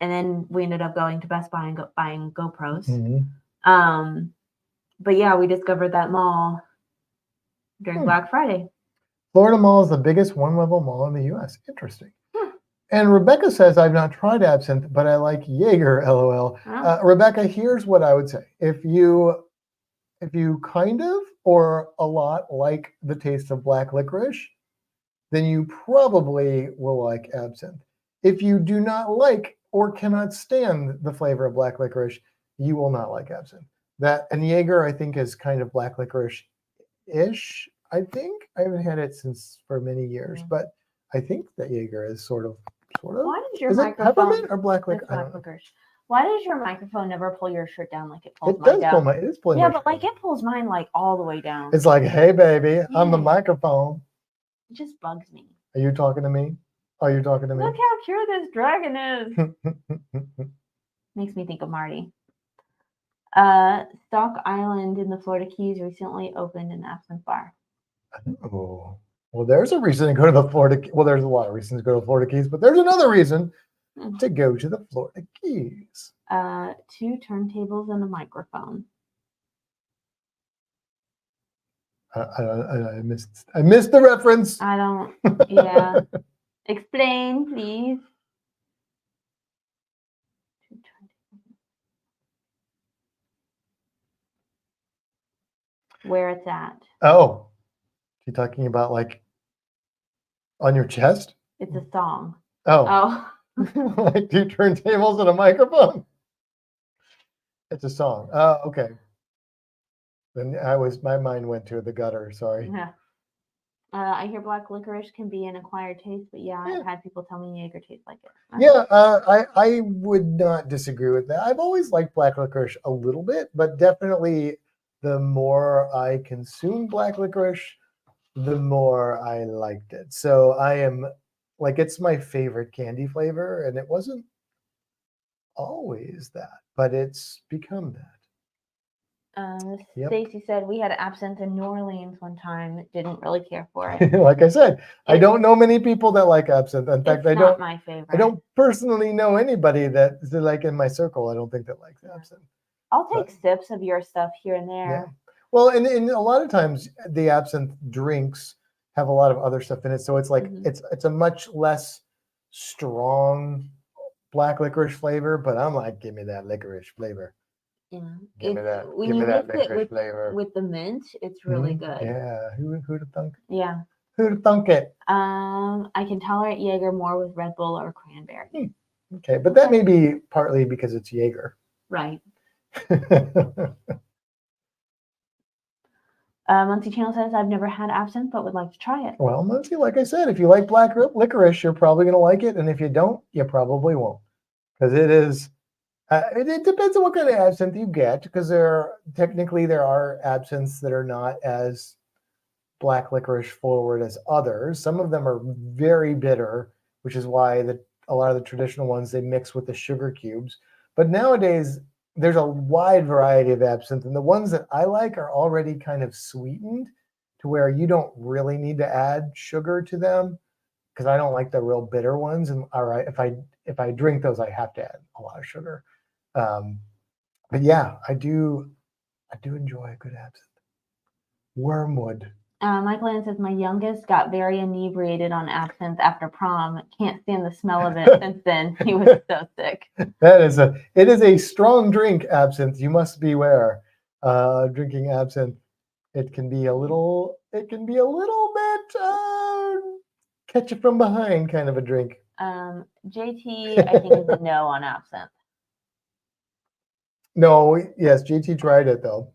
And then we ended up going to Best Buy and buying GoPros. Mhm. But yeah, we discovered that mall during Black Friday. Florida Mall is the biggest one-level mall in the U.S. Interesting. Hmm. And Rebecca says, I've not tried absinthe, but I like Jaeger, LOL. Oh. Rebecca, here's what I would say. If you kind of or a lot like the taste of black licorice, then you probably will like absinthe. If you do not like or cannot stand the flavor of black licorice, you will not like absinthe. And Jaeger, I think, is kind of black licorice-ish. I think I haven't had it for many years, but I think that Jaeger is sort of. Why does your Is it microphone peppermint or black It's licorice? I black don't know. licorice. Why does your microphone never pull your shirt down like it pulls It mine does down? pull it is pulling Yeah, my but shirt like down. it pulls mine like all the way down. It's like, hey, baby, I'm the Yeah. microphone. It just bugs me. Are you talking to me? Are you talking to me? Look how cute this dragon is. Makes me think of Marty. Stock Island in the Florida Keys recently opened an absinthe bar. Oh, well, there's a reason to go to the Florida. Well, there's a lot of reasons to go to the Florida Keys, but there's another reason to go to the Florida Keys. 2 turntables and a microphone. I missed the reference. I don't. Yeah. Explain, please. 2 turntables. Where it's at. Oh, you talking about like on your chest? It's a song. Oh, Oh. like 2 turntables and a microphone. It's a song. Oh, okay. Then my mind went to the gutter. Sorry. Yeah. I hear black licorice can be an acquired taste, but yeah, Yeah. I've had people tell me Jaeger tastes like it. Yeah, I would not disagree with that. I've always liked black licorice a little bit, but definitely the more I consumed black licorice, the more I liked it. So I am like, it's my favorite candy flavor, and it wasn't always that, but it's become that. Yep. Stacy said we had absinthe in New Orleans one time. Didn't really care for it. Like I said, I don't know many people that like absinthe. In fact, It's not my favorite. I don't personally know anybody that like in my circle. I don't think that likes absinthe. I'll take sips of your stuff here and there. Yeah. Well, and a lot of times the absinthe drinks have a lot of other stuff in it, so it's like it's a much less strong black licorice flavor. But I'm like, give me that licorice flavor. Yeah. Give me that. When Give you me that mix it licorice flavor. with the mint, it's really good. Yeah. Who'd have thunk? Yeah. Who'd have thunk it? I can tolerate Jaeger more with Red Bull or cranberry. Okay, but that may be partly because it's Jaeger. Right. Muncie Channel says I've never had absinthe, but would like to try it. Well, Muncie, like I said, if you like black licorice, you're probably going to like it, and if you don't, you probably won't, because it is. It depends on what kind of absinthe you get, because there are absinthes that are not as black licorice forward as others. Some of them are very bitter, which is why a lot of the traditional ones they mix with the sugar cubes. But nowadays there's a wide variety of absinthe, and the ones that I like are already kind of sweetened to where you don't really need to add sugar to them, because I don't like the real bitter ones. And all right, if I drink those, I have to add a lot of sugar. But yeah, I do enjoy a good absinthe. Wormwood. Michael Ann says my youngest got very inebriated on absinthe after prom. Can't stand the smell of it since then. He was so sick. It is a strong drink, absinthe. You must beware. Drinking absinthe, it can be a little bit catch you from behind kind of a drink. JT, I think, is a no on absinthe. No, yes, JT tried it though.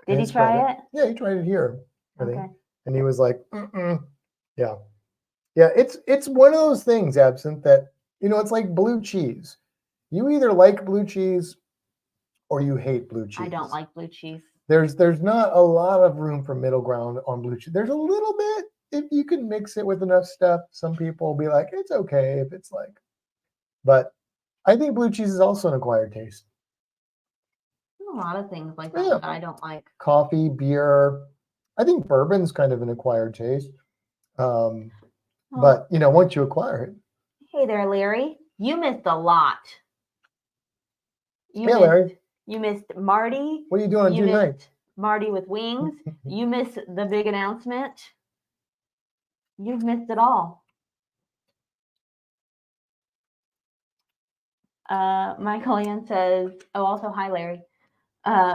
Did he try it? Yeah, he tried it here. I think. Okay. And he was like, yeah. Yeah, it's one of those things, absinthe, that, it's like blue cheese. You either like blue cheese or you hate blue cheese. I don't like blue cheese. There's not a lot of room for middle ground on blue cheese. There's a little bit if you can mix it with enough stuff. Some people will be like, it's okay if it's like, but I think blue cheese is also an acquired taste. A lot of things like that Yeah. that I don't like. Coffee, beer. I think bourbon's kind of an acquired taste. Oh, But you know, once you acquire it. hey there, Larry. You missed a lot. You Hey, missed, Larry. You missed Marty. What are you doing on You June 9th? missed Marty with wings. You missed the big announcement. You've missed it all. Michael Ann says, oh, also, hi, Larry.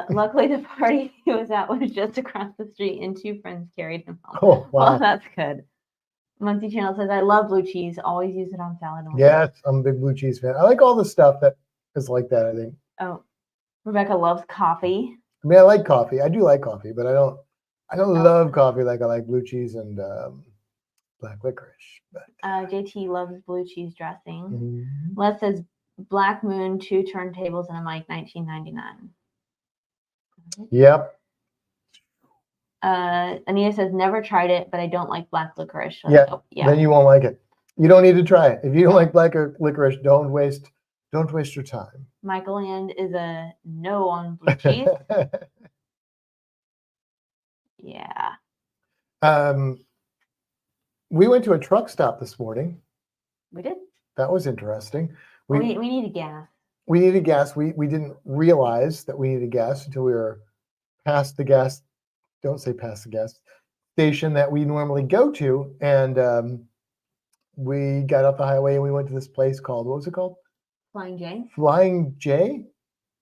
Luckily, the party he was at was just across the street, and 2 friends carried him home. Oh, Well, wow. that's good. Muncie Channel says, I love blue cheese. Always use it on salad. and Yes, I'm a big blue cheese fan. I like all the stuff that is like that, I think. Oh, Rebecca loves coffee. I mean, I like coffee. I do like coffee, but I don't love coffee like I like blue cheese and black licorice. But JT loves blue cheese dressing. Mhm. Les says, Black Moon, 2 turntables and a mic, 1999. Yep. Anita says, never tried it, but I don't like black licorice. So Yeah. Then you won't like it. You don't need to try it. If you don't like black licorice, don't waste your time. Michael Land is a no on blue cheese. Yeah. We went to a truck stop this morning. We did. That was interesting. We needed gas. We needed gas. We didn't realize that we needed gas until we were past the gas. Don't say past the gas station that we normally go to. And we got off the highway and we went to this place called, what was it called? Flying J. Flying J?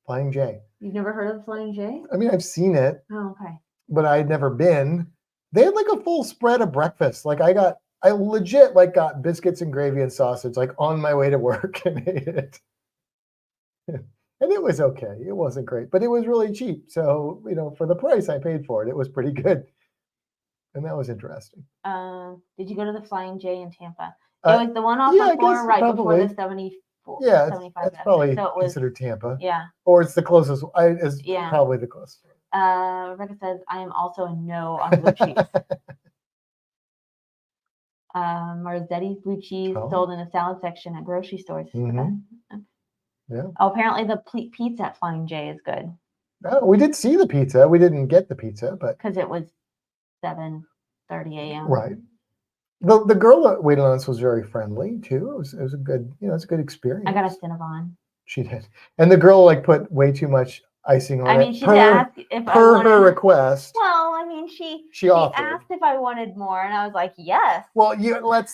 Flying J. You've never heard of Flying J? I mean, I've seen it, Oh, okay. but I'd never been. They had like a full spread of breakfast. Like I legit like got biscuits and gravy and sausage like on my way to work and ate it. And it was okay. It wasn't great, but it was really cheap. So, you know, for the price I paid for it, it was pretty good. And that was interesting. Did you go to the Flying J in Tampa? It was the one off yeah, I the 4 guess right before probably. the 74. Yeah, 75 that's exit. probably So it was, considered Tampa. yeah. Or it's the closest. It's Yeah. probably the closest. Rebecca says, I am also a no on blue cheese. Marzetti's blue cheese sold in a salad section at grocery stores. Mhm. Yeah. Oh, apparently the pizza at Flying J is good. Oh, we did see the pizza. We didn't get the pizza, but because it was 7:30 a.m. Right. The girl that waited on us was very friendly too. It was a good, you know, it's a good experience. I got a Cinnabon. She did, and the girl like put way too much icing on it. I mean, she did ask if I per wanted. her request. Well, I mean, she offered. asked if I wanted more, and I was like, yes. Well,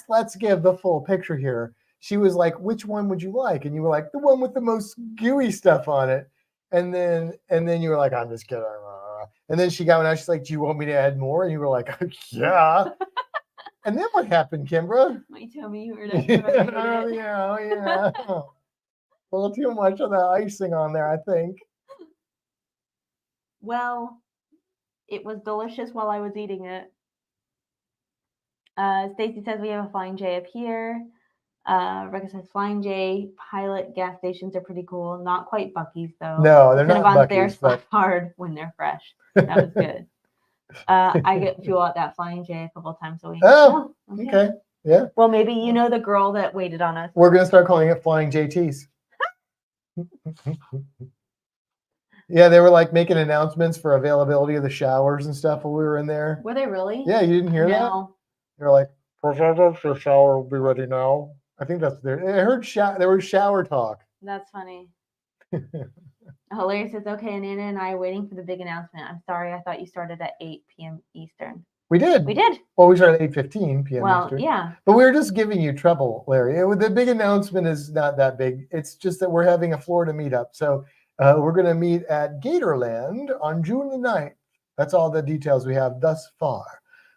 let's give the full picture here. She was like, "Which one would you like?" And you were like, "The one with the most gooey stuff on it." And then you were like, "I'm just kidding." And then she got one out. She's like, "Do you want me to add more?" And you were like, "Yeah." And then what happened, Kimbra? My tummy hurt. Yeah. A little too much of the icing on there, I think. Well, it was delicious while I was eating it. Stacy says we have a Flying J up here. Rebecca says Flying J pilot gas stations are pretty cool. Not quite Buc-ee's though. No, they're not Cinnabons there Buc-ee's, slap hard when they're fresh. That was good. I get fuel at that Flying J a couple times a week. Oh, okay. Yeah. Well, maybe you know the girl that waited on us. We're gonna start calling it Flying JTs. Yeah, they were like making announcements for availability of the showers and stuff while we were in there. Were they really? Yeah, you didn't hear that? No. They're like, "The shower will be ready now." I think that's there. I heard there was shower talk. That's funny. Larry says, okay, and Anna and I are waiting for the big announcement. I'm sorry, I thought you started at 8 p.m. Eastern. We did. We did. Well, we started at 8:15 p.m. Well, Eastern. yeah. But we were just giving you trouble, Larry. The big announcement is not that big. It's just that we're having a Florida meetup. So we're going to meet at Gatorland on June the 9th. That's all the details we have thus far.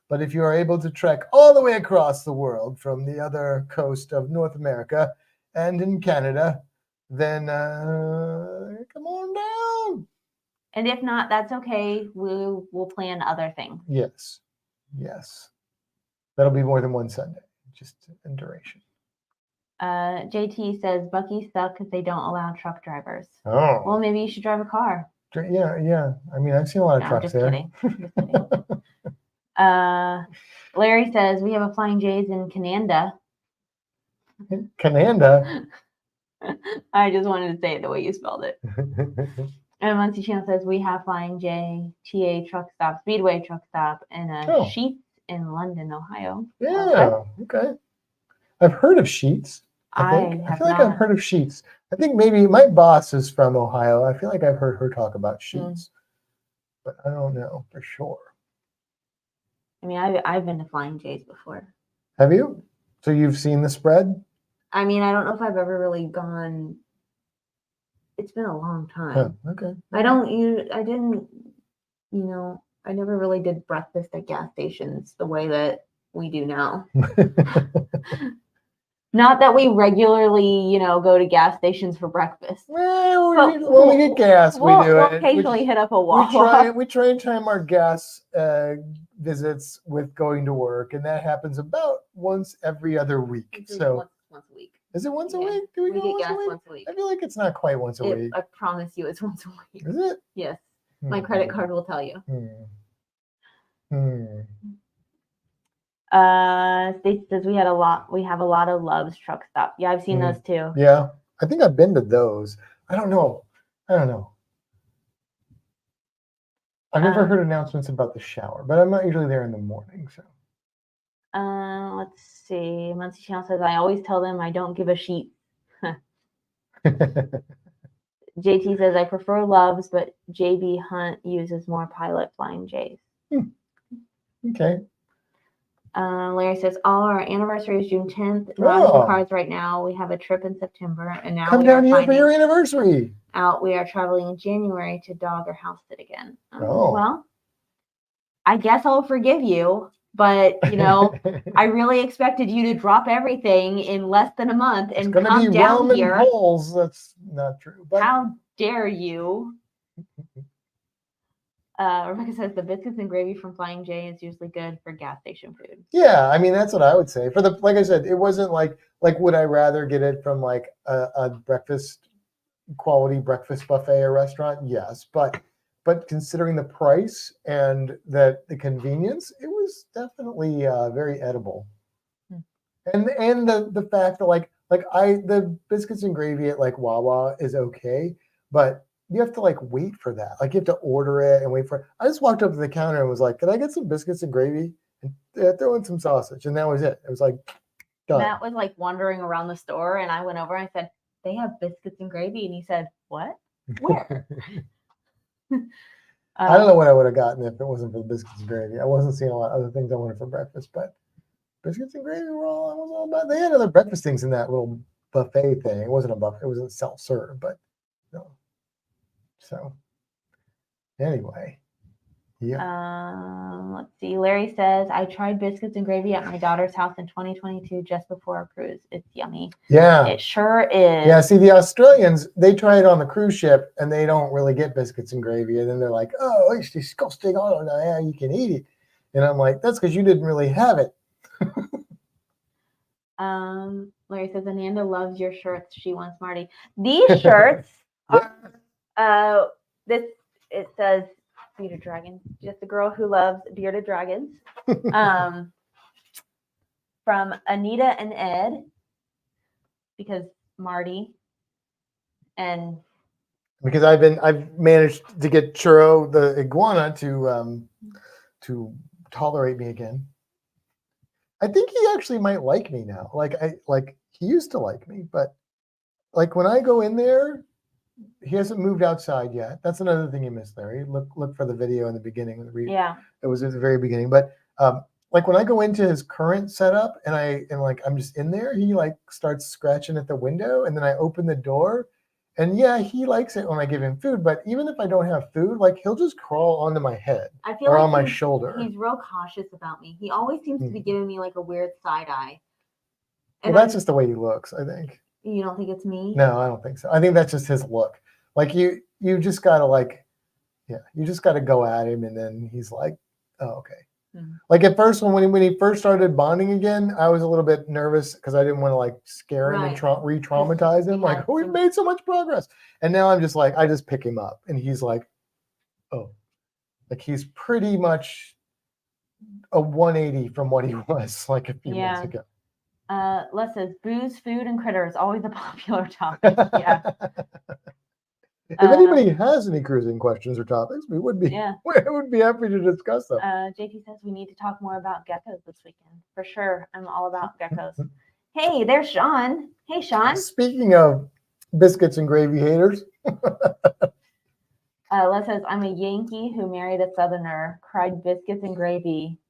But if you are able to trek all the way across the world from the other coast of North America and in Canada, then come on down. And if not, that's okay. We'll plan other things. Yes. That'll be more than one Sunday, just in duration. JT says Buc-ee's suck because they don't allow truck drivers. Oh. Well, maybe you should drive a car. Yeah. I mean, I've seen a lot of No, trucks just there. kidding. Just kidding. Larry says we have a Flying J's in Cananda. Cananda. I just wanted to say it the way you spelled it. And Muncie Channel says we have Flying J, TA truck stop, Speedway truck stop, and a Oh. Sheets in London, Ohio. Yeah. Okay. I've heard of Sheets. I think. I have feel like not. I've heard of Sheets. I think maybe my boss is from Ohio. I feel like I've heard her talk about Sheets, but I don't know for sure. I mean, I've been to Flying J's before. Have you? So you've seen the spread? I mean, I don't know if I've ever really gone. It's been a long time. Huh, okay. I never really did breakfast at gas stations the way that we do now. Not that we regularly, go to gas stations for breakfast. Well, But when we get gas, we do We'll it. occasionally hit up a We Wawa. try and time our gas visits with going to work, and that happens about once every other week. So once a week. is it once a Yeah. week? Do we We go get once gas a week? once a week. I feel like it's not quite once a week. I promise you, it's once a week. Is it? Yes, my credit card will tell you. Stacy says we have a lot of Love's truck stop. Yeah, I've seen those too. Yeah, I think I've been to those. I don't know. I've never heard announcements about the shower, but I'm not usually there in the morning. So let's see. Muncie Channel says I always tell them I don't give a sheet. JT says I prefer Love's, but JB Hunt uses more Pilot Flying J's. Okay. Larry says all our anniversary is June 10th. Not in the cards right now. We have a trip in September, and now come down here for your anniversary. We are traveling in January to dog or house sit again. Oh. Well, I guess I'll forgive you, but I really expected you to drop everything in less than a month and come down here. Holes. That's not true. But how dare you? Rebecca says the biscuits and gravy from Flying J is usually good for gas station food. Yeah, I mean that's what I would say. Like I said, it wasn't like would I rather get it from like a quality breakfast buffet or restaurant? Yes, but considering the price and the convenience, it was definitely very edible. And the fact that the biscuits and gravy at like Wawa is okay, but you have to wait for that. You have to order it and wait for it. I just walked up to the counter and was like, "Can I get some biscuits and gravy and throw in some sausage?" And that was it. It was like done. Matt was wandering around the store, and I went over and I said, "They have biscuits and gravy," and he said, "What? Where?" I don't know what I would have gotten if it wasn't for the biscuits and gravy. I wasn't seeing a lot of other things I wanted for breakfast, but biscuits and gravy were all about. They had other breakfast things in that little buffet thing. It wasn't a buffet. It wasn't self-serve, but no. So anyway, yeah. Let's see. Larry says I tried biscuits and gravy at my daughter's house in 2022 just before our cruise. It's yummy. Yeah, it sure is. Yeah, see, the Australians, they try it on the cruise ship and they don't really get biscuits and gravy, and then they're like, "Oh, it's disgusting. I don't know how you can eat it." And I'm like, "That's because you didn't really have it." Larry says Ananda loves your shirts. She wants Marty. These shirts are it says bearded dragons. Just a girl who loves bearded dragons. From Anita and Ed, because Marty and because I've managed to get Churro the iguana to tolerate me again. I think he actually might like me now. He used to like me, but when I go in there, he hasn't moved outside yet. That's another thing you missed, Larry. Look for the video in the beginning. Yeah, it was at the very beginning. But when I go into his current setup and I'm just in there, he starts scratching at the window, and then I open the door, and yeah, he likes it when I give him food. But even if I don't have food, he'll just crawl onto my head or on my shoulder. He's real cautious about me. He always seems to be giving me a weird side eye. And well, that's just the way he looks, I think. You don't think it's me? No, I don't think so. I think that's just his look. You just gotta you just gotta go at him, and then he's like, "Oh, okay." Mm-hmm. At first, when he first started bonding again, I was a little bit nervous because I didn't want to scare him and re-traumatize him. We've made so much progress, and now I'm just I just pick him up, and he's like, Oh, like he's pretty much a 180 from what he was like a few months Yeah. ago. Les says booze, food, and critters always a popular topic. Yeah. If anybody has any cruising questions or topics, we would be Yeah. we would be happy to discuss them. JT says we need to talk more about geckos this weekend. For sure. I'm all about geckos. Hey, there's Sean. Hey, Sean. Speaking of biscuits and gravy haters, Les says, I'm a Yankee who married a Southerner, cried biscuits and gravy,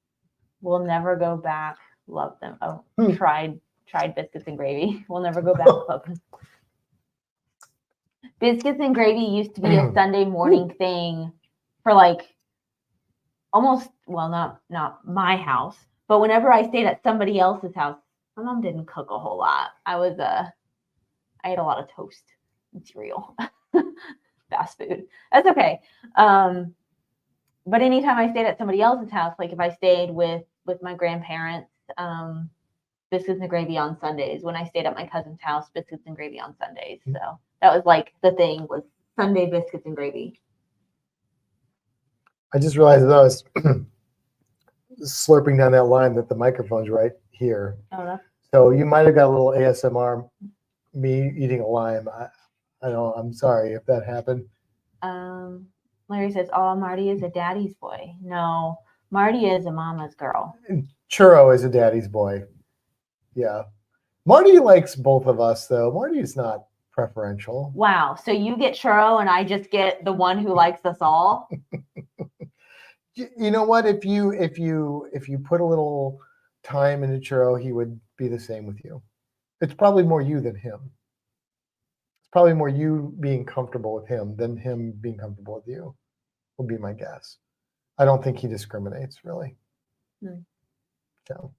will never go back, love them. Oh, tried biscuits and gravy, will never go back, love them. Biscuits and gravy used to be a Sunday morning thing for like almost, well, not my house, but whenever I stayed at somebody else's house, my mom didn't cook a whole lot. I ate a lot of toast and cereal. Fast food. That's okay. But anytime I stayed at somebody else's house, like if I stayed with my grandparents, biscuits and gravy on Sundays. When I stayed at my cousin's house, biscuits and gravy on Sundays. So that was like the thing was Sunday biscuits and gravy. I just realized that I was slurping down that lime that the microphone's right here. Oh, that's So you might have got a little ASMR me eating a lime. I don't. I'm sorry if that happened. Larry says, "Oh, Marty is a daddy's boy." No, Marty is a mama's girl. Churro is a daddy's boy. Yeah. Marty likes both of us, though. Marty is not preferential. Wow. So you get churro, and I just get the one who likes us all. You know what? If you put a little time into churro, he would be the same with you. It's probably more you than him. It's probably more you being comfortable with him than him being comfortable with you, would be my guess. I don't think he discriminates, really. So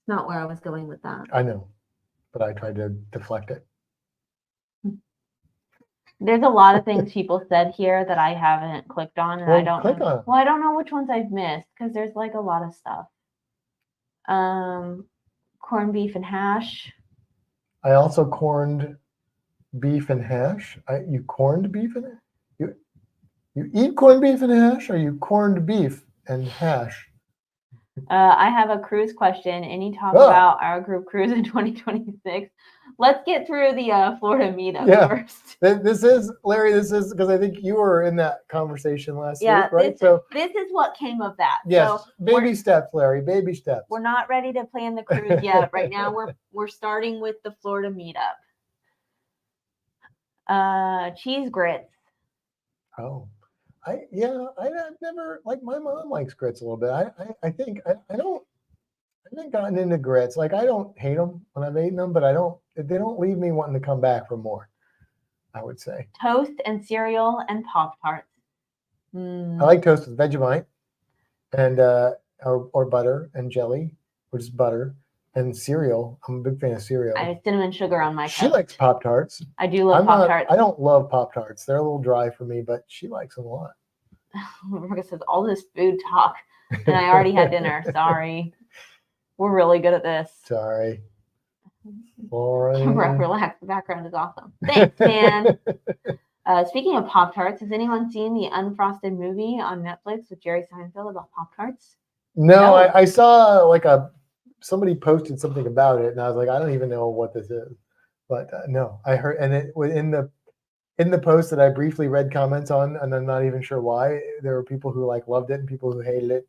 Not where I was going with that. I know, but I tried to deflect it. There's a lot of things people said here that I haven't clicked on, and I Well, don't click know. on it. Well, I don't know which ones I've missed because there's like a lot of stuff. Corned beef and hash. I also corned beef and hash. You corned beef and you eat corned beef and hash, or you corned beef and hash? I have a cruise question. Any talk about our group cruise in 2026? Let's get through the Florida meetup first. This is Larry. This is because I think you were in that conversation last week, right? This is what came of that. Yes, so baby steps, Larry. Baby steps. We're not ready to plan the cruise yet. Right now, we're starting with the Florida meetup. Cheese grits. Oh, I've never, like, my mom likes grits a little bit. I think I haven't gotten into grits. Like, I don't hate them when I've eaten them, but they don't leave me wanting to come back for more, I would say. Toast and cereal and Pop-Tarts. I like toast with Vegemite and or butter and jelly, or just butter and cereal. I'm a big fan of cereal. I have cinnamon sugar on my She toast. likes Pop-Tarts. I do love Pop-Tarts. I don't love Pop-Tarts. They're a little dry for me, but she likes them a lot. Rebecca says, all this food talk, and I already had dinner. Sorry. We're really good at this. Sorry. Boring. Relax. The background is awesome. Thanks, man. Speaking of Pop-Tarts, has anyone seen the Unfrosted movie on Netflix with Jerry Seinfeld about Pop-Tarts? No. I saw like somebody posted something about it, and I was like, I don't even know what this is. But no, I heard, and it was in the post that I briefly read comments on, and I'm not even sure why. There were people who like loved it and people who hated it,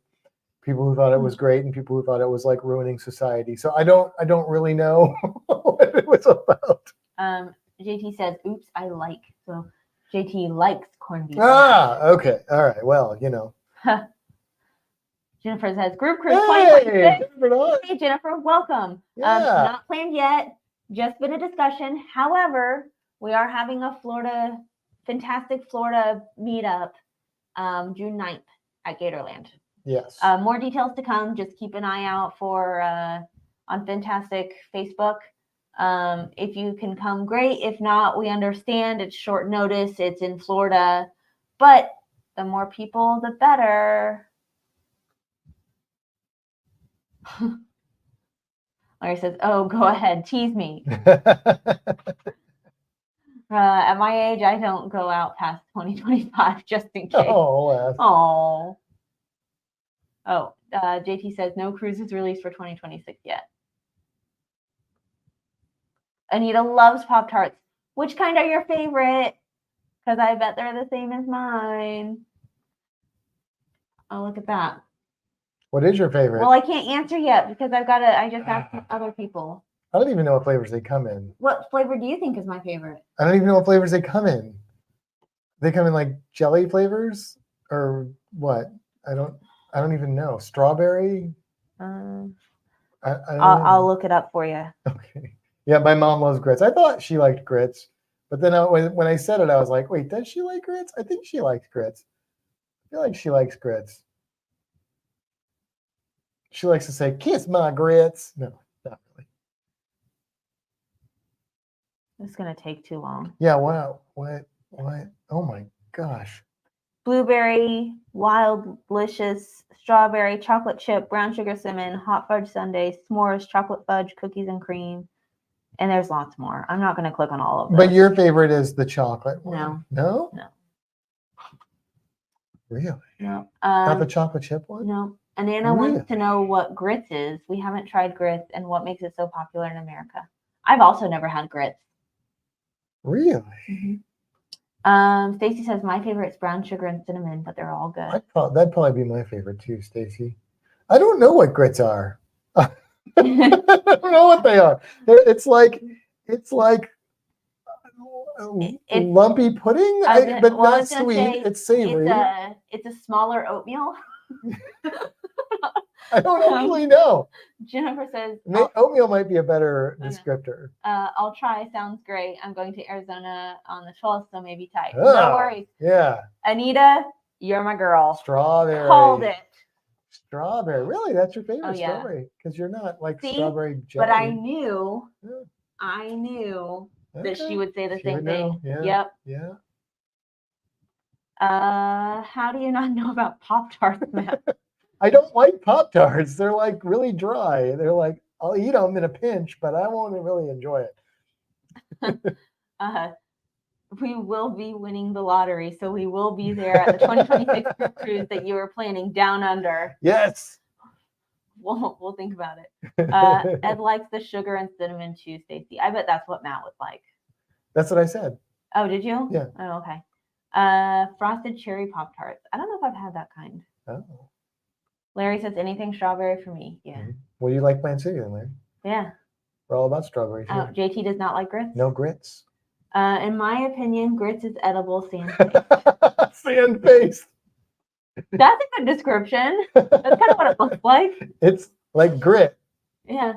people who thought it was great and people who thought it was like ruining society. So I don't really know what it was about. JT says, oops, I like. So JT likes corned beef. Okay. All right. Well, you know. Jennifer says, group cruise 2026. Jennifer, Hey, Jennifer, welcome. Yeah. Not planned yet, just been a discussion. However, we are having a fantastic Florida meetup June 9th at Gatorland. Yes. More details to come. Just keep an eye out for on Fantastic Facebook. If you can come, great. If not, we understand. It's short notice. It's in Florida. But the more people, the better. Larry says, oh, go ahead. Tease me. At my age, I don't go out past 2025 just in case. Oh, JT says no cruises released for 2026 yet. Anita loves Pop-Tarts. Which kind are your favorite? Because I bet they're the same as mine. Oh, look at that. what is your favorite? Well, I can't answer yet because I just asked other people. I don't even know what flavors they come in. What flavor do you think is my favorite? I don't even know what flavors they come in. They come in like jelly flavors or what? I don't even know. Strawberry? I don't I'll know. look it up for you. Okay. Yeah, my mom loves grits. I thought she liked grits, but then when I said it, I was like, wait, does she like grits? I think she likes grits. I feel like she likes grits. She likes to say, kiss my grits. No, not really. It's going to take too long. Yeah, wow. What? Oh my gosh. Blueberry, wild, delicious, strawberry, chocolate chip, brown sugar cinnamon, hot fudge sundae, s'mores, chocolate fudge, cookies and cream. And there's lots more. I'm not going to click on all of them. But your favorite is the chocolate one. No. No? No. Really? No. Not the chocolate chip one? No. And Anna wants to know what grits is. We haven't tried grits and what makes it so popular in America. I've also never had grits. Really? Mm-hmm. Stacy says my favorite is brown sugar and cinnamon, but they're all good. That'd probably be my favorite too, Stacy. I don't know what grits are. I don't know what they are. It's like lumpy pudding, but not sweet. It's savory. It's a smaller oatmeal. I don't actually know. Jennifer says oatmeal might be a better descriptor. I'll try. Sounds great. I'm going to Arizona on the 12th, so maybe tight. Oh, no worries. Yeah. Anita, you're my girl. Strawberry. Called it. Strawberry. Really? That's your favorite? Oh, yeah. Strawberry? Because you're not like See? strawberry jelly. But I knew Okay. that she would say the She same would thing. know, yeah. Yep. Yeah. How do you not know about Pop-Tarts, Matt? I don't like Pop-Tarts. They're like really dry. They're like, I'll eat them in a pinch, but I won't really enjoy it. We will be winning the lottery, so we will be there at the 2026 cruise that you were planning down under. Yes. We'll think about it. Ed likes the sugar and cinnamon too, Stacy. I bet that's what Matt would like. That's what I said. Oh, did you? Yeah. Oh, okay. Frosted cherry Pop-Tarts. I don't know if I've had that kind. Oh. Larry says anything strawberry for me. Yeah. Mm-hmm. What do you like Plant City then, Larry? Yeah. We're all about strawberries. Oh, JT does not like grits? No grits. In my opinion, grits is edible sand. Sand paste. That's a good description. That's kind of what it looks like. It's like grit. Yeah.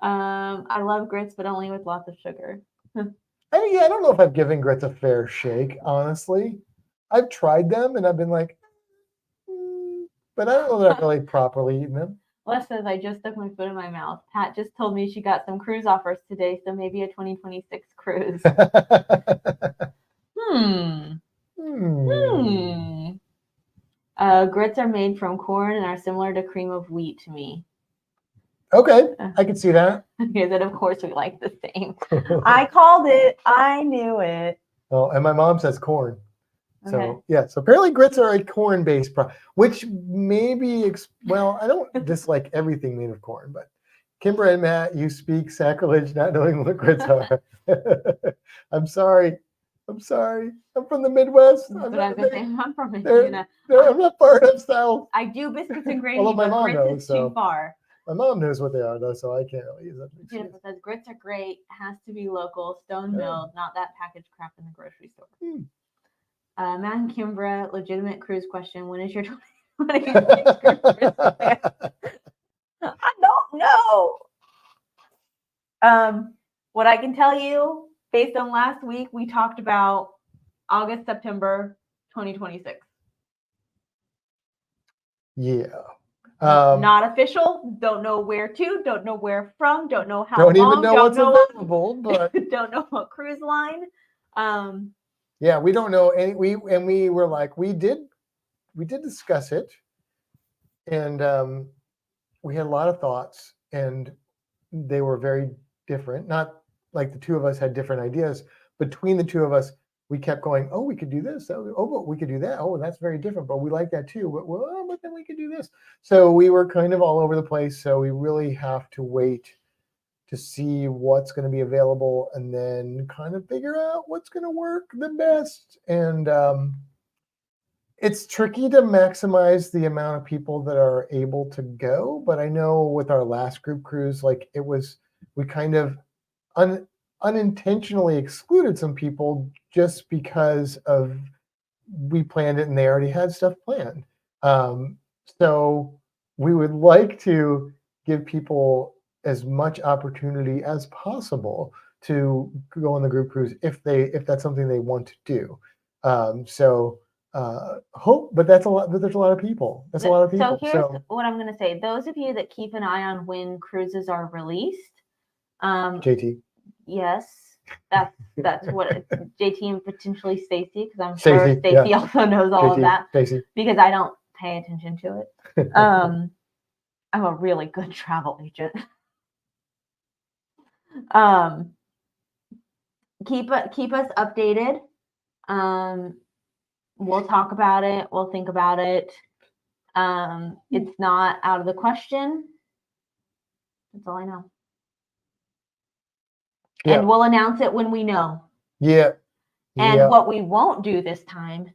I love grits, but only with lots of sugar. I don't know if I've given grits a fair shake, honestly. I've tried them and I've been like, but I don't know that I've really properly eaten them. Les says, I just stuck my foot in my mouth. Pat just told me she got some cruise offers today, so maybe a 2026 cruise. Grits are made from corn and are similar to cream of wheat to me. Okay, I can see that. Okay, then of course we like the same. I called it. I knew it. Oh, and my mom says corn. So Okay. yeah, so apparently grits are a corn-based product, which maybe well, I don't dislike everything made of corn, but Kimber and Matt, you speak sacrilege not knowing what grits are. I'm sorry. I'm from the Midwest. I'm from Indiana. I'm not far enough south. I do biscuits and gravy, Although my but mom grits knows, is so. too far. My mom knows what they are though, so I can't really use that. Jennifer says grits are great. Has to be local, stone milled, not that packaged crap in the grocery store. Matt and Kimbra, legitimate cruise question. When is your 2026 cruise? I don't know. What I can tell you, based on last week, we talked about August, September 2026. Yeah. Not official. Don't know where to. Don't know where from. Don't know how don't long. Even know what's available, but don't know what cruise line. Yeah, we don't know any. We were like we did discuss it, and we had a lot of thoughts, and they were very different. Not like the two of us had different ideas. Between the two of us, we kept going, oh, we could do this. Oh, but we could do that. Oh, that's very different, but we like that too. But, well, but then we could do this. So we were kind of all over the place. So we really have to wait to see what's going to be available and then kind of figure out what's going to work the best. And it's tricky to maximize the amount of people that are able to go. But I know with our last group cruise, like we kind of unintentionally excluded some people just because of we planned it and they already had stuff planned. So we would like to give people as much opportunity as possible to go on the group cruise if that's something they want to do. Hope, but that's a lot. But there's a lot of people. That's a lot of people. So here's what I'm going to say. Those of you that keep an eye on when cruises are released, JT. Yes, that's what JT and potentially Stacy, because I'm sure Stacey, Stacy yeah. also knows all JT, of that Stacey. because I don't pay attention to it. I'm a really good travel agent. Keep us updated. We'll talk about it. We'll think about it. It's not out of the question. That's all I know. Yeah. And we'll announce it when we know. Yeah. And what we won't do this time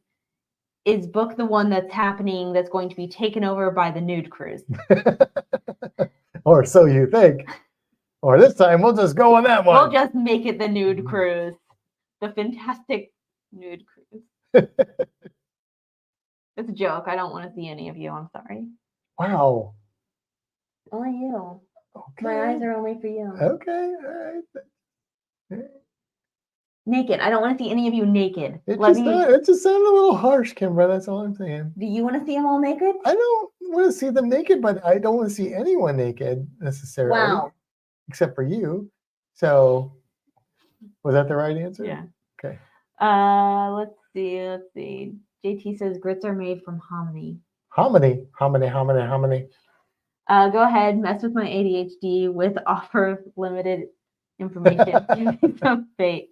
is book the one that's happening that's going to be taken over by the nude cruise. Or so you think. Or this time we'll just go on that one. We'll just make it the nude cruise. The fantastic nude cruise. It's a joke. I don't want to see any of you. I'm sorry. Wow. Only you. Okay. My eyes are only for you. Okay. All right. Naked. I don't want to see any of you naked. It just sounded a little harsh, Kimbra. That's all I'm saying. Do you want to see them all naked? I don't want to see them naked, but I don't want to see anyone naked necessarily. Wow. Except for you. So, was that the right answer? Yeah. Okay. Let's see. JT says grits are made from hominy. Hominy. Go ahead, mess with my ADHD with offer of limited information. Give me some fate.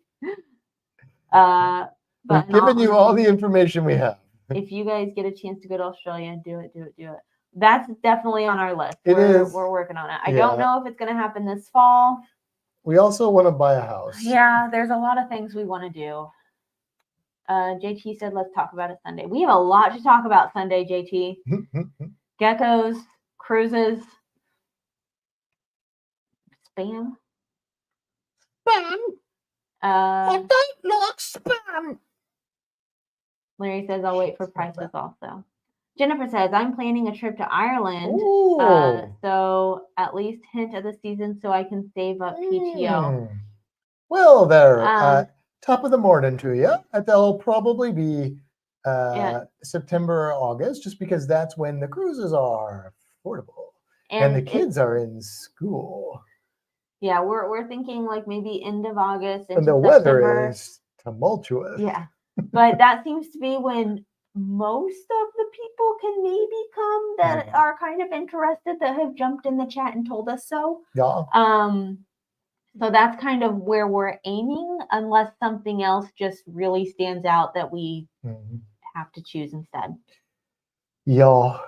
We've given you all the information we have. If you guys get a chance to go to Australia, do it. That's definitely on our list. We're working on it. I don't know if it's going to happen this fall. We also want to buy a house. Yeah, there's a lot of things we want to do. JT said, let's talk about it Sunday. We have a lot to talk about Sunday, JT. Geckos, cruises, spam. I don't like spam. Larry says, I'll wait for prices also. Jennifer says, I'm planning a trip to Ireland. So at least hint of the season so I can save up PTO. Well, there. Top of the morning to you. That'll probably be September or August, just because that's when the cruises are affordable and the kids are in school. Yeah, we're thinking like maybe end of August. And the weather is tumultuous. Yeah, but that seems to be when most of the people can maybe come that are kind of interested, that have jumped in the chat and told us so. Yeah. So that's kind of where we're aiming, unless something else just really stands out that we have to choose instead. Yeah.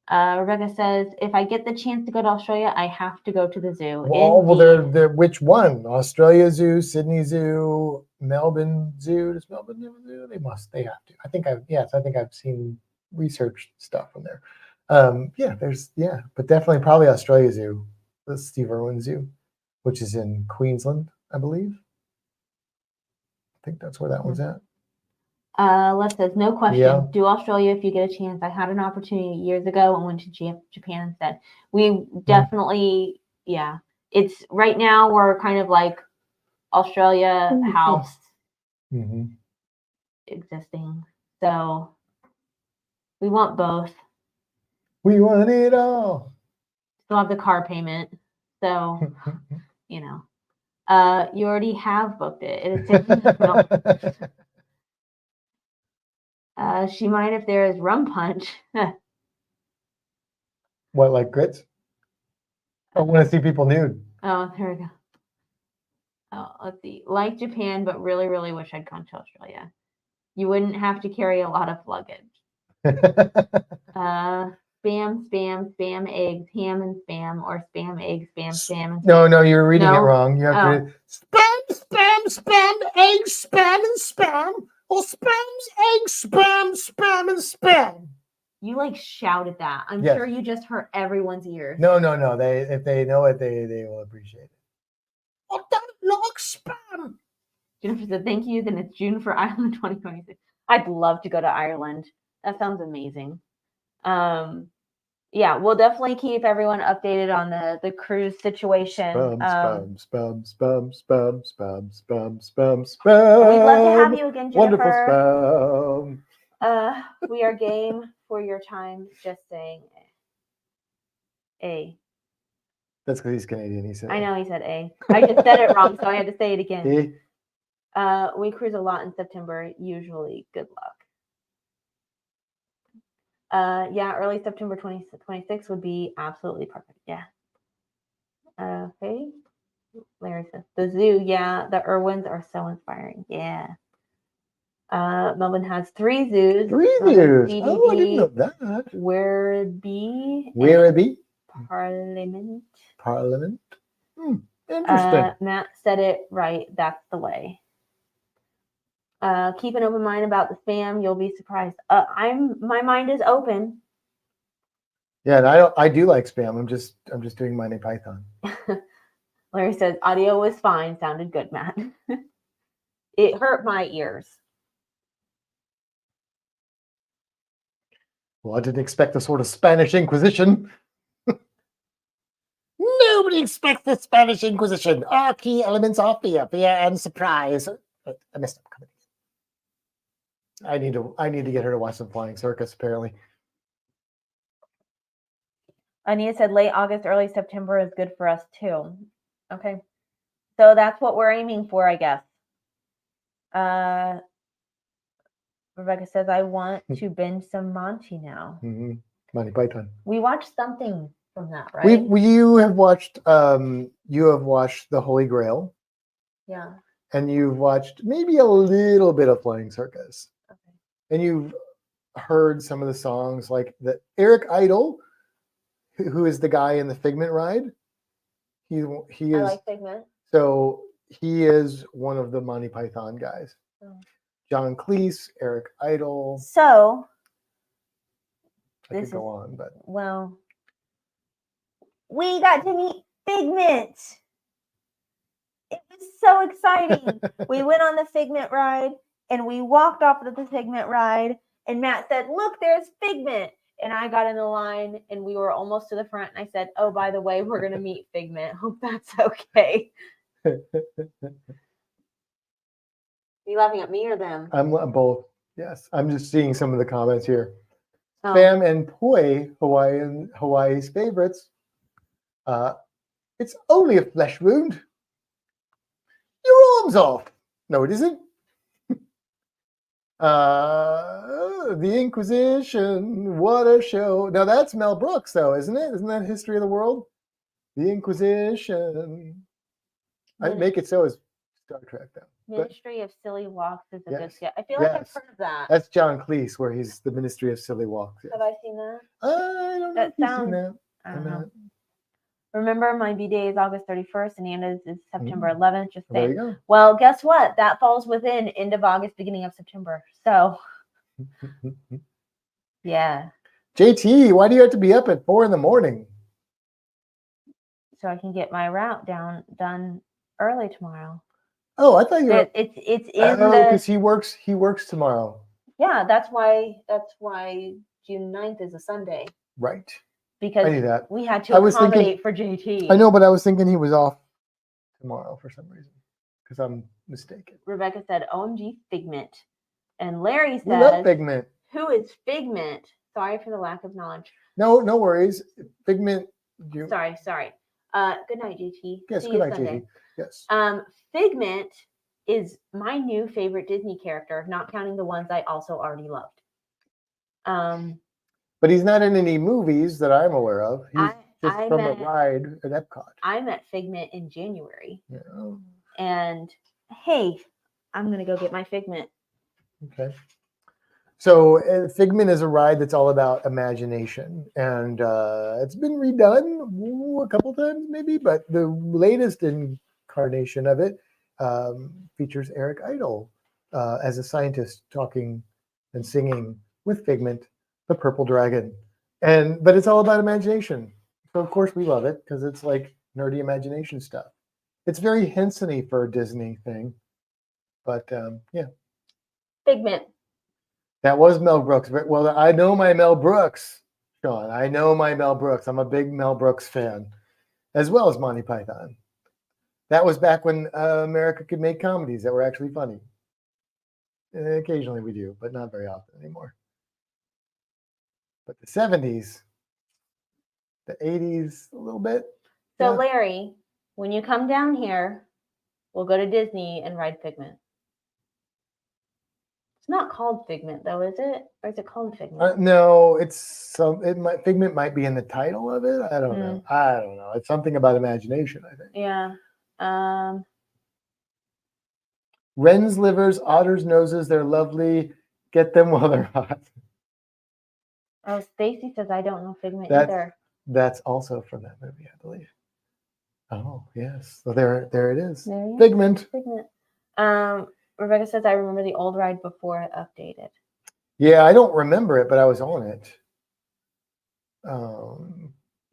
Rebecca says, if I get the chance to go to Australia, I have to go to the zoo. Well, they're which one? Australia Zoo, Sydney Zoo, Melbourne Zoo. Does Melbourne have a zoo? They have to. I think I've seen research stuff from there. But definitely probably Australia Zoo, the Steve Irwin Zoo, which is in Queensland, I believe. I think that's where that one's at. Les says, no question. Yeah. Do Australia if you get a chance. I had an opportunity years ago and went to Japan instead. We definitely, it's right now we're kind of like Australia house existing. So we want both. We want it all. Still have the car payment. So, you already have booked it. She might if there is rum punch. What, like grits? I want to see people nude. Oh, there we go. Oh, let's see. Like Japan, but really, really wish I'd gone to Australia. You wouldn't have to carry a lot of luggage. Spam, spam, spam eggs, ham and spam, or spam eggs, spam, spam, and spam. No, you're reading it No? wrong. You have Oh. to spam, eggs, spam, and spam, or eggs, spam, and spam. You like shouted that. I'm Yes. sure you just hurt everyone's ears. No. If they know it, they will appreciate it. I don't like spam. Jennifer said, thank you. Then it's June for Ireland 2026. I'd love to go to Ireland. That sounds amazing. Yeah, we'll definitely keep everyone updated on the cruise situation. Spam. We'd love to have you again, Wonderful Jennifer. spam. We are game for your time. Just saying. A. That's because he's Canadian. He said. I know he said A. I just said it wrong, so I had to say it again. A. We cruise a lot in September. Usually, good luck. Yeah, early September 2026 would be absolutely perfect. Yeah. Okay. Larry says the zoo. Yeah, the Irwins are so inspiring. Yeah. Melbourne has 3 zoos. Three years. Oh, I didn't know that. Werribee. Werribee. Parliament. Parliament. Interesting. Matt said it right. That's the way. Keep an open mind about the spam. You'll be surprised. My mind is open. Yeah, and I do like spam. I'm just doing Monty Python. Larry says audio was fine. Sounded good, Matt. It hurt my ears. Well, I didn't expect the sort of Spanish Inquisition. Nobody expects the Spanish Inquisition. Our key elements are fear, and surprise. I messed up. I need to get her to watch some Flying Circus. Apparently. Anita said late August, early September is good for us too. Okay, so that's what we're aiming for, I guess. Rebecca says I want to binge some Monty now. Monty Python. We watched something from that, right? You have watched The Holy Grail. Yeah. And you've watched maybe a little bit of Flying Circus. Okay. And you've heard some of the songs, like the Eric Idle, who is the guy in the Figment ride. He is. I like Figment. So he is one of the Monty Python guys. Oh. John Cleese, Eric Idle. So I could go on, but well, we got to meet Figment. It was so exciting. We went on the Figment ride and we walked off of the Figment ride, and Matt said, "Look, there's Figment." And I got in the line and we were almost to the front, and I said, "Oh, by the way, we're going to meet Figment. Hope that's okay." Are you laughing at me or them? I'm both. Yes, I'm just seeing some of the comments here. Oh. Spam and poi, Hawaii's favorites. It's only a flesh wound. Your arm's off. No, it isn't. The Inquisition. What a show. Now that's Mel Brooks, though, isn't it? Isn't that History of the World? The Inquisition. I make it so as Star Trek, though. Ministry of Silly Walks is a good Yes. sketch. I feel like I've Yes. heard of that. That's John Cleese, where he's the Ministry of Silly Walks. Yes. Have I seen that? I don't know That if you've sounds- seen that. I or don't know. not. Remember, my B-Day is August 31st and Anna's is September 11th. Just There saying. you go. Well, guess what? That falls within end of August, beginning of September. So, yeah. JT, why do you have to be up at 4 a.m? So I can get my route done early tomorrow. Oh, I thought you were. It's in Because the he works tomorrow. yeah. That's why June 9th is a Sunday, Right. because I knew that. we had to I was thinking- accommodate for JT. I know, but I was thinking he was off tomorrow for some reason. Because I'm mistaken. Rebecca said, "OMG, Figment," and Larry We love says, Figment. "Who is Figment?" Sorry for the lack of knowledge. No worries. Figment. Sorry. Good night, JT. Yes, See good you night, Sunday. JT. Yes. Figment is my new favorite Disney character, not counting the ones I also already loved. But he's not in any movies that I'm aware of. He's just I from met- a ride at Epcot. I met Figment in January, Yeah. and hey, I'm gonna go get my Figment. Okay. So Figment is a ride that's all about imagination, and it's been redone a couple times maybe, but the latest incarnation of it features Eric Idle as a scientist talking and singing with Figment, the purple dragon, but it's all about imagination. So of course we love it because it's like nerdy imagination stuff. It's very Henson-y for a Disney thing, but yeah. Figment. That was Mel Brooks. Well, I know my Mel Brooks, Sean. I know my Mel Brooks. I'm a big Mel Brooks fan, as well as Monty Python. That was back when America could make comedies that were actually funny. Occasionally we do, but not very often anymore. But the 70s, the 80s, a little bit. So Yeah. Larry, when you come down here, we'll go to Disney and ride Figment. It's not called Figment though, is it? Or is it called Figment? No, Figment might be in the title of it. I don't know. I don't know. It's something about imagination, I think. Yeah. Wren's livers, otters' noses, they're lovely. Get them while they're hot. Oh, Stacy says I don't know Figment either. That's also from that movie, I believe. Oh, yes. So there it is. There you go. Figment. Figment. Rebecca says I remember the old ride before it updated. Yeah, I don't remember it, but I was on it.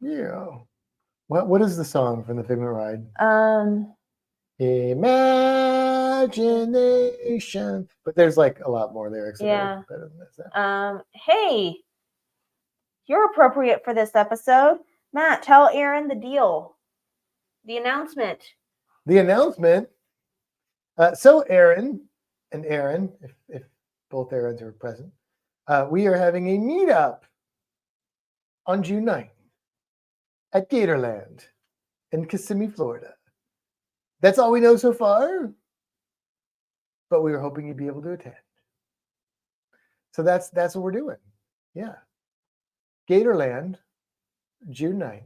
Yeah. What is the song from the Figment ride? Imagination. But there's like a lot more lyrics. That are better than this. Hey, you're appropriate for this episode. Matt, tell Aaron the deal. The announcement. The announcement. So Aaron and Aaron, if both Aarons are present, we are having a meetup on June 9th at Gatorland in Kissimmee, Florida. That's all we know so far, but we were hoping you'd be able to attend. So that's what we're doing. Yeah. Gatorland, June 9th,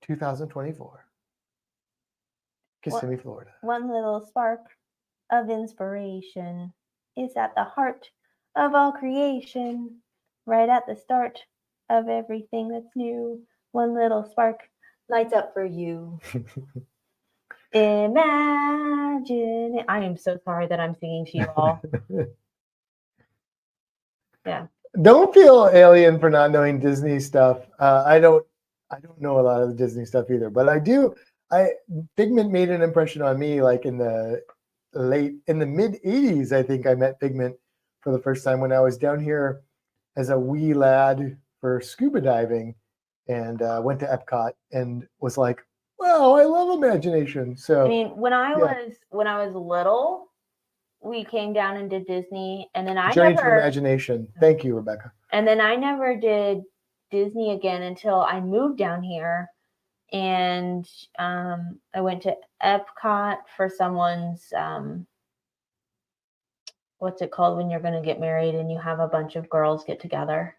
2024. Kissimmee, Florida. One little spark of inspiration is at the heart of all creation, right at the start of everything that's new. One little spark lights up for you. Imagine. I am so sorry that I'm singing to you all. Yeah. Don't feel alien for not knowing Disney stuff. I don't know a lot of the Disney stuff either, but I do. Figment made an impression on me, like in the mid 80s. I think I met Figment for the first time when I was down here as a wee lad for scuba diving, and went to Epcot and was like, "Wow, I love imagination." So I mean, when I was little, we came down and did Disney, and then Journey to Imagination. Thank you, Rebecca. And then I never did Disney again until I moved down here. And I went to Epcot for someone's, what's it called when you're going to get married and you have a bunch of girls get together?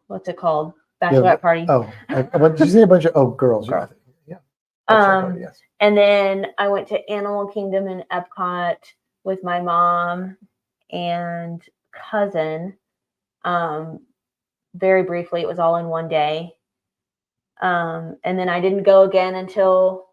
What's it called? Bachelorette party. Oh, did you say a bunch of girls? Girls. Yeah. Party, yes. And then I went to Animal Kingdom in Epcot with my mom and cousin. Very briefly, it was all in one day. And then I didn't go again until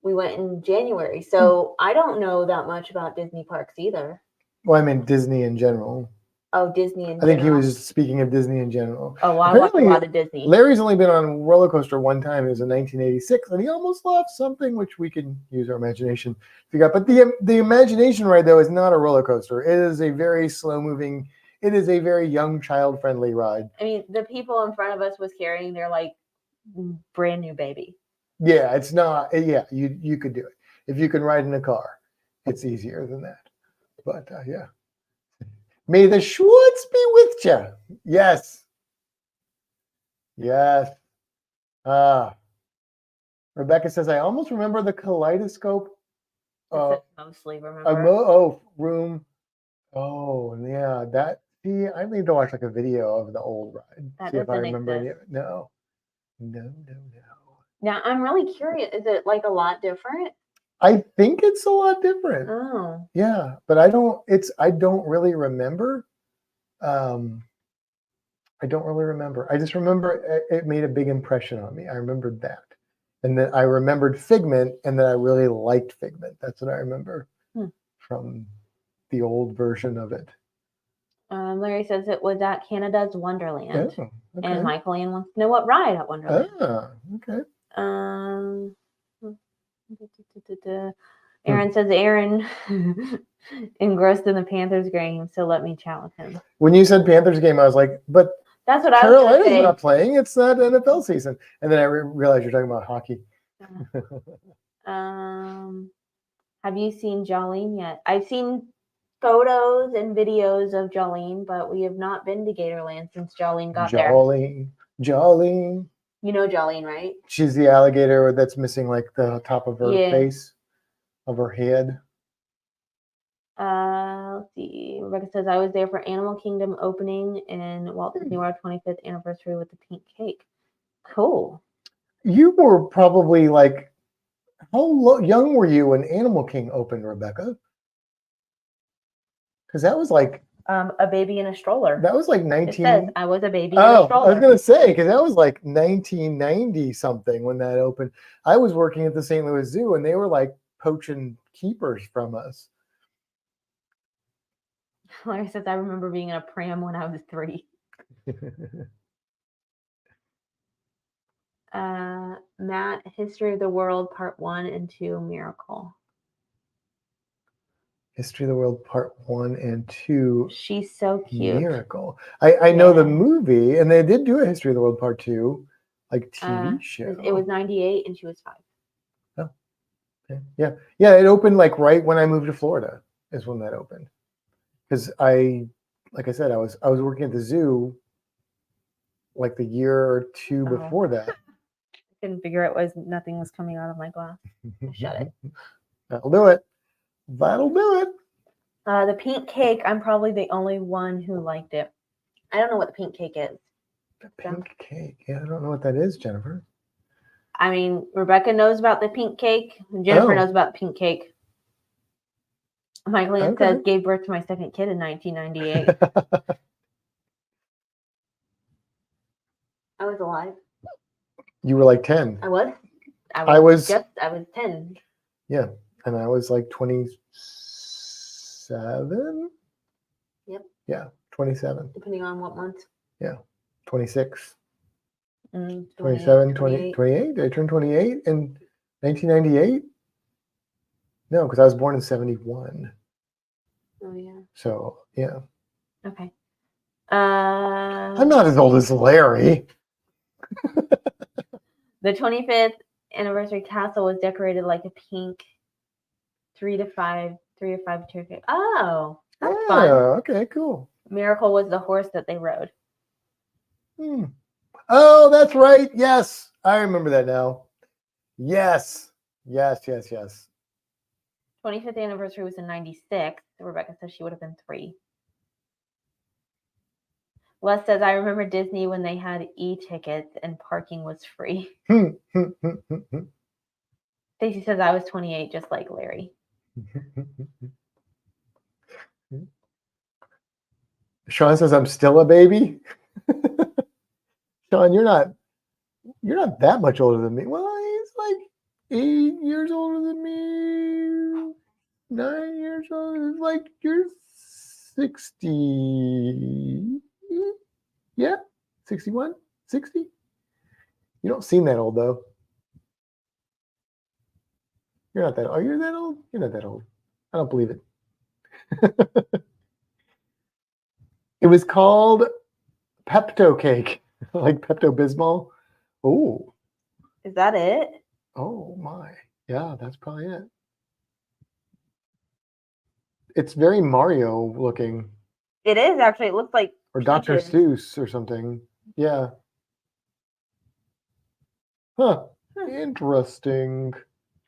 we went in January. So I don't know that much about Disney parks either. Well, I mean Disney in general. Oh, Disney in general. I think he was speaking of Disney in general. Oh, well, I watched a lot of Disney. Larry's only been on a roller coaster one time. It was in 1986, and he almost loved something which we can use our imagination to figure out. But the imagination ride, though, is not a roller coaster. It is a very slow-moving, it is a very young, child-friendly ride. I mean, the people in front of us was carrying their, like, brand new baby. Yeah, it's not. Yeah, you could do it. If you can ride in a car, it's easier than that. But, yeah. May the Schwartz be with you. Yes. Yes. Rebecca says, I almost remember the kaleidoscope. Mostly remember. Room. Oh, yeah. That See, I need to watch like a video of the old ride. That See if I doesn't remember any. exist. No. No. Now I'm really curious. Is it like a lot different? I think it's a lot different. Oh, Yeah, but I don't really remember. I don't really remember. I just remember it made a big impression on me. I remembered that. And then I remembered Figment, and then I really liked Figment. That's what I remember from the old version of it. Larry says it was at Canada's Wonderland, Oh, and okay. Michael Ian wants to know what ride at Wonderland. Ah, okay. Aaron says Aaron engrossed in the Panthers game, so let me chat with him. When you said Panthers game, I was like, but That's what I was Carolina's going to not playing. It's not NFL season. And then I realized you're talking about hockey. say. Have you seen Jolene yet? I've seen photos and videos of Jolene, but we have not been to Gatorland since Jolene got there. Jolene. You know Jolene, right? She's the alligator that's missing like the top of her Yeah. face, of her head. Let's see. Rebecca says I was there for Animal Kingdom opening in Walt Disney World 25th anniversary with the pink cake. Cool. You were probably like, how young were you when Animal King opened, Rebecca? Because that was like A baby in a stroller. that was like It 19. says I was a baby in a Oh, I stroller. was gonna say because that was like 1990 something when that opened. I was working at the St. Louis Zoo and they were like poaching keepers from us. Larry says I remember being in a pram when I was 3. Matt, History of the World Part 1 and 2, Miracle. History of the World Part 1 and 2. She's so cute. Miracle. I know the Yeah. movie, and they did do a History of the World Part 2, like TV show. It was 98 and she was 5. Okay. Yeah. It opened like right when I moved to Florida is when that opened. Because like I said, I was working at the zoo like the year or two Oh. before that. Couldn't figure it was nothing was coming out of my glass. Shut it. That'll do it. That'll do it. The pink cake, I'm probably the only one who liked it. I don't know what the pink cake is. The pink cake. Yeah, I don't know what that is, Jennifer. I mean, Rebecca knows about the pink cake. Jennifer knows about the pink cake. Michael Ian says, gave birth to my second kid in 1998. I was alive. You were like 10. I was. I was 10. Yeah, and I was like 27. Yep. Yeah, 27. Depending on what month. Yeah, 26. 28, 27, 28. Did I turn 28 in 1998? No, because I was born in 71. Oh, yeah. So, yeah. Okay. I'm not as old as Larry. The 25th anniversary castle was decorated like a pink 3 to 5 tier. Oh, that's fun. Okay, cool. Miracle was the horse that they rode. Oh, that's right. Yes, I remember that now. Yes. 25th anniversary was in 96. Rebecca says she would have been 3. Les says, I remember Disney when they had e-tickets and parking was free. Stacy says, I was 28, just like Larry. Sean says, I'm still a baby. Sean, you're not that much older than me. Well, he's like 8 years older than me. 9 years older. It's like you're 60. Yeah, 61, 60. You don't seem that old though. You're not that old. You're that old? You're not that old. I don't believe it. It was called Pepto Cake, like Pepto-Bismol. Oh. Is that it? Oh my. Yeah, that's probably it. It's very Mario looking. It is actually. It looks like Or Dr. Peaches. Seuss or something. Yeah. Huh. Interesting.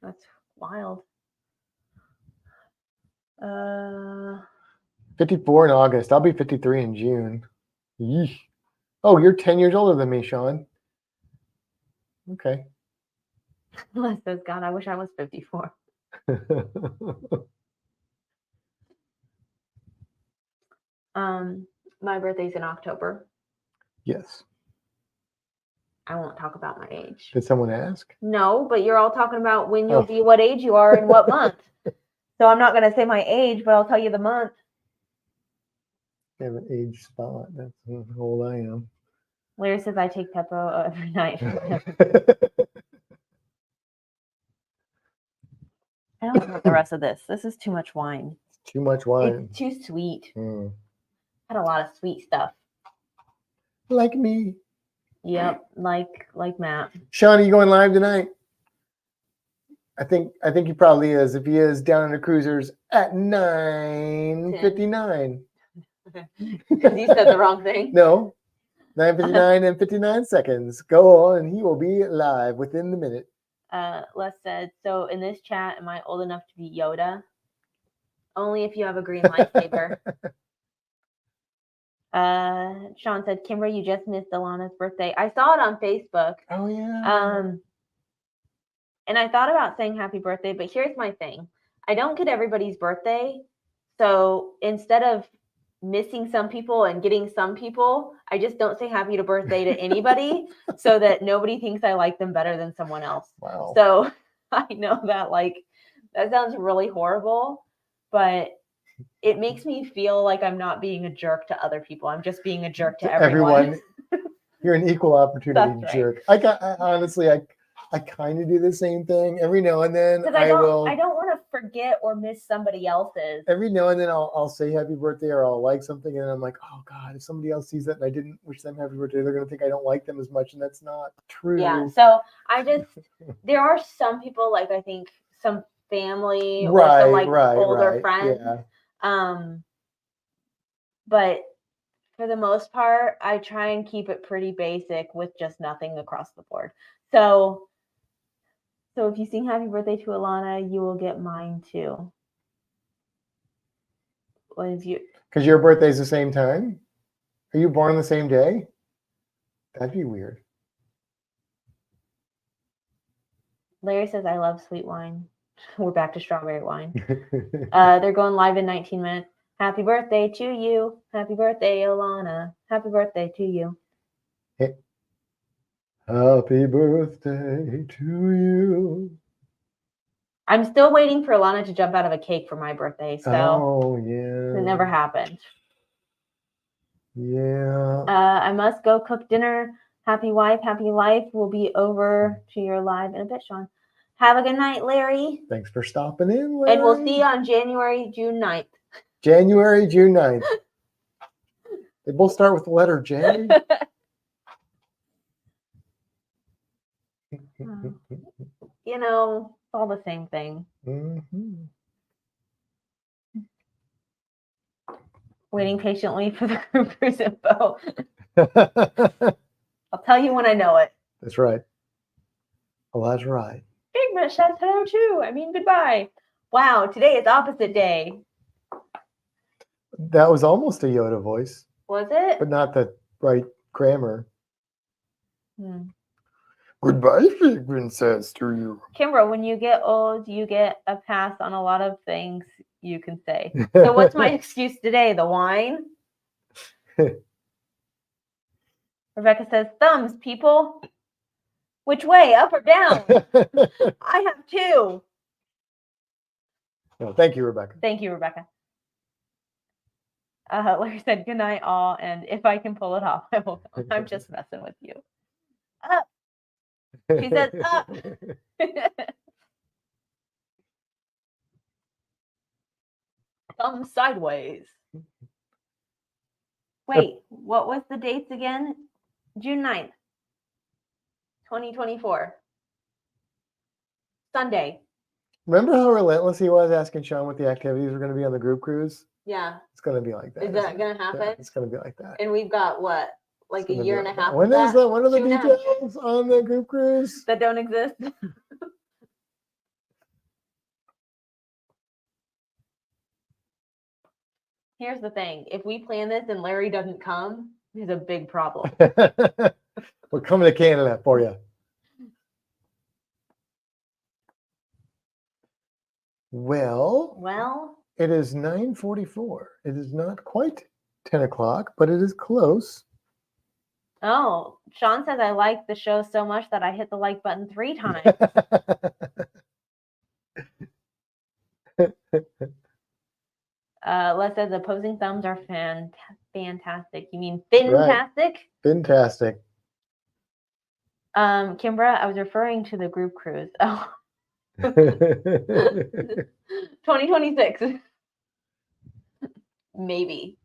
That's wild. 54 in August. I'll be 53 in June. Yeesh. Oh, you're 10 years older than me, Sean. Okay. Les says, God, I wish I was 54. My birthday's in October. Yes. I won't talk about my age. Did someone ask? No, but you're all talking about when you'll Oh. be, what age you are, and what month. So I'm not going to say my age, but I'll tell you the month. I have an age spot. That's how old I am. Larry says I take Peppo every night. I don't want the rest of this. This is too much wine. Too much wine. It's too sweet. Mm. Had a lot of sweet stuff. Like me. Yep, like Matt. Sean, are you going live tonight? I think he probably is. If he is, down in the cruisers at 9:59. Because you said the wrong thing. No, 9:59 and 59 seconds. Go on, and he will be live within the minute. Les said, so in this chat, am I old enough to be Yoda? Only if you have a green lightsaber. Sean said, Kimber, you just missed Alana's birthday. I saw it on Facebook. Oh yeah. And I thought about saying happy birthday, but here's my thing. I don't get everybody's birthday. So instead of missing some people and getting some people, I just don't say happy birthday to anybody so that nobody thinks I like them better than someone else. Wow. So I know that that sounds really horrible, but it makes me feel like I'm not being a jerk to other people. I'm just being a jerk to everyone. You're an equal opportunity That's jerk. Honestly, I kind of do the same thing every now and then. I don't want to forget or miss somebody else's. Every now and then I'll say happy birthday or I'll like something and I'm like, oh God, if somebody else sees that and I didn't wish them happy birthday, they're gonna think I don't like them as much, and that's not true. Yeah. So there are some people, like I think some family or some older friends. Yeah. But for the most part, I try and keep it pretty basic with just nothing across the board. So if you sing happy birthday to Alana, you will get mine too. Because your birthday's the same time? Are you born the same day? That'd be weird. Larry says, I love sweet wine. We're back to strawberry wine. They're going live in 19 minutes. Happy birthday to you. Happy birthday, Alana. Happy birthday to you. Hey. Happy birthday to you. I'm still waiting for Alana to jump out of a cake for my birthday. So yeah. it never happened. Yeah. I must go cook dinner. Happy wife, happy life. We'll be over to your live in a bit, Sean. Have a good night, Larry. Thanks for stopping in, Larry. And we'll see you on June 9th. June 9th. They both start with the letter J. You know, it's all the same thing. Mm-hmm. Waiting patiently for the group cruise info. I'll tell you when I know it. That's right. Well, that's right. Figment says hello too. I mean goodbye. Wow, today is opposite day. That was almost a Yoda voice. Was it? But not the right grammar. Hmm. Goodbye, Figment says to you. Kimbra, when you get old, you get a pass on a lot of things you can say. So what's my excuse today? The wine? Rebecca says, thumbs, people. Which way, up or down? I have two. Oh, thank you, Rebecca. Thank you, Rebecca. Larry said, good night, all. And if I can pull it off, I will. I'm just messing with you. Up. She says, up. Thumb sideways. Wait, what was the dates again? June 9th, 2024. Sunday. Remember how relentless he was asking Sean what the activities were going to be on the group cruise? Yeah. It's going to be like that. Is that going to happen? Yeah, it's going to be like that. And we've got what? Like a year and a half? When is that? What are the details on the group cruise? That don't exist? Here's the thing: if we plan this and Larry doesn't come, there's a big problem. We're coming to Canada for you. Well, Well, it is 9:44. It is not quite 10 o'clock, but it is close. oh, Sean says I like the show so much that I hit the like button 3 times. Les says opposing thumbs are fantastic. You mean fantastic? Fantastic. Kimbra, I was referring to the group cruise. Oh, 2026. Maybe.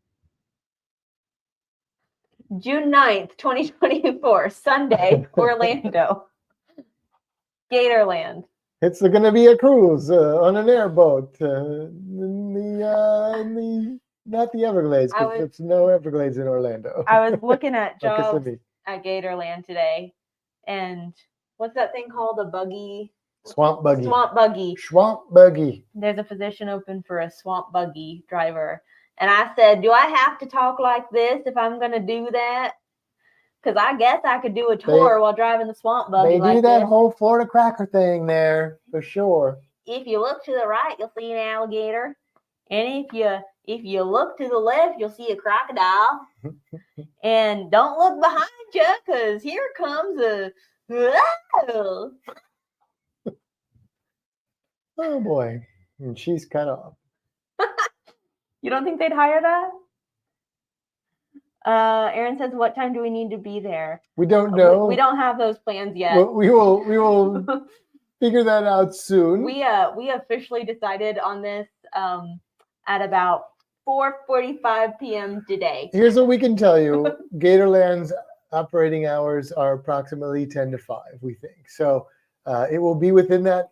June 9th, 2024, Sunday, Orlando. Gatorland. It's going to be a cruise on an airboat not the Everglades, because there's no Everglades in Orlando. I was looking at Or jobs Kissimmee. at Gatorland today, and what's that thing called? A buggy? Swamp buggy. Swamp buggy. Swamp buggy. There's a position open for a swamp buggy driver. And I said, do I have to talk like this if I'm going to do that? Because I guess I could do a tour while driving the swamp buggy. They do like that this. whole Florida cracker thing there, for sure. If you look to the right, you'll see an alligator. And if you look to the left, you'll see a crocodile. And don't look behind you, because here comes a... Whoa. Oh, boy. And she's cut off. You don't think they'd hire that? Aaron says, what time do we need to be there? We don't know. We don't have those plans yet. Well, we will figure that out soon. We officially decided on this at about 4:45 p.m. today. Here's what we can tell you. Gatorland's operating hours are approximately 10 to 5, we think. So it will be within that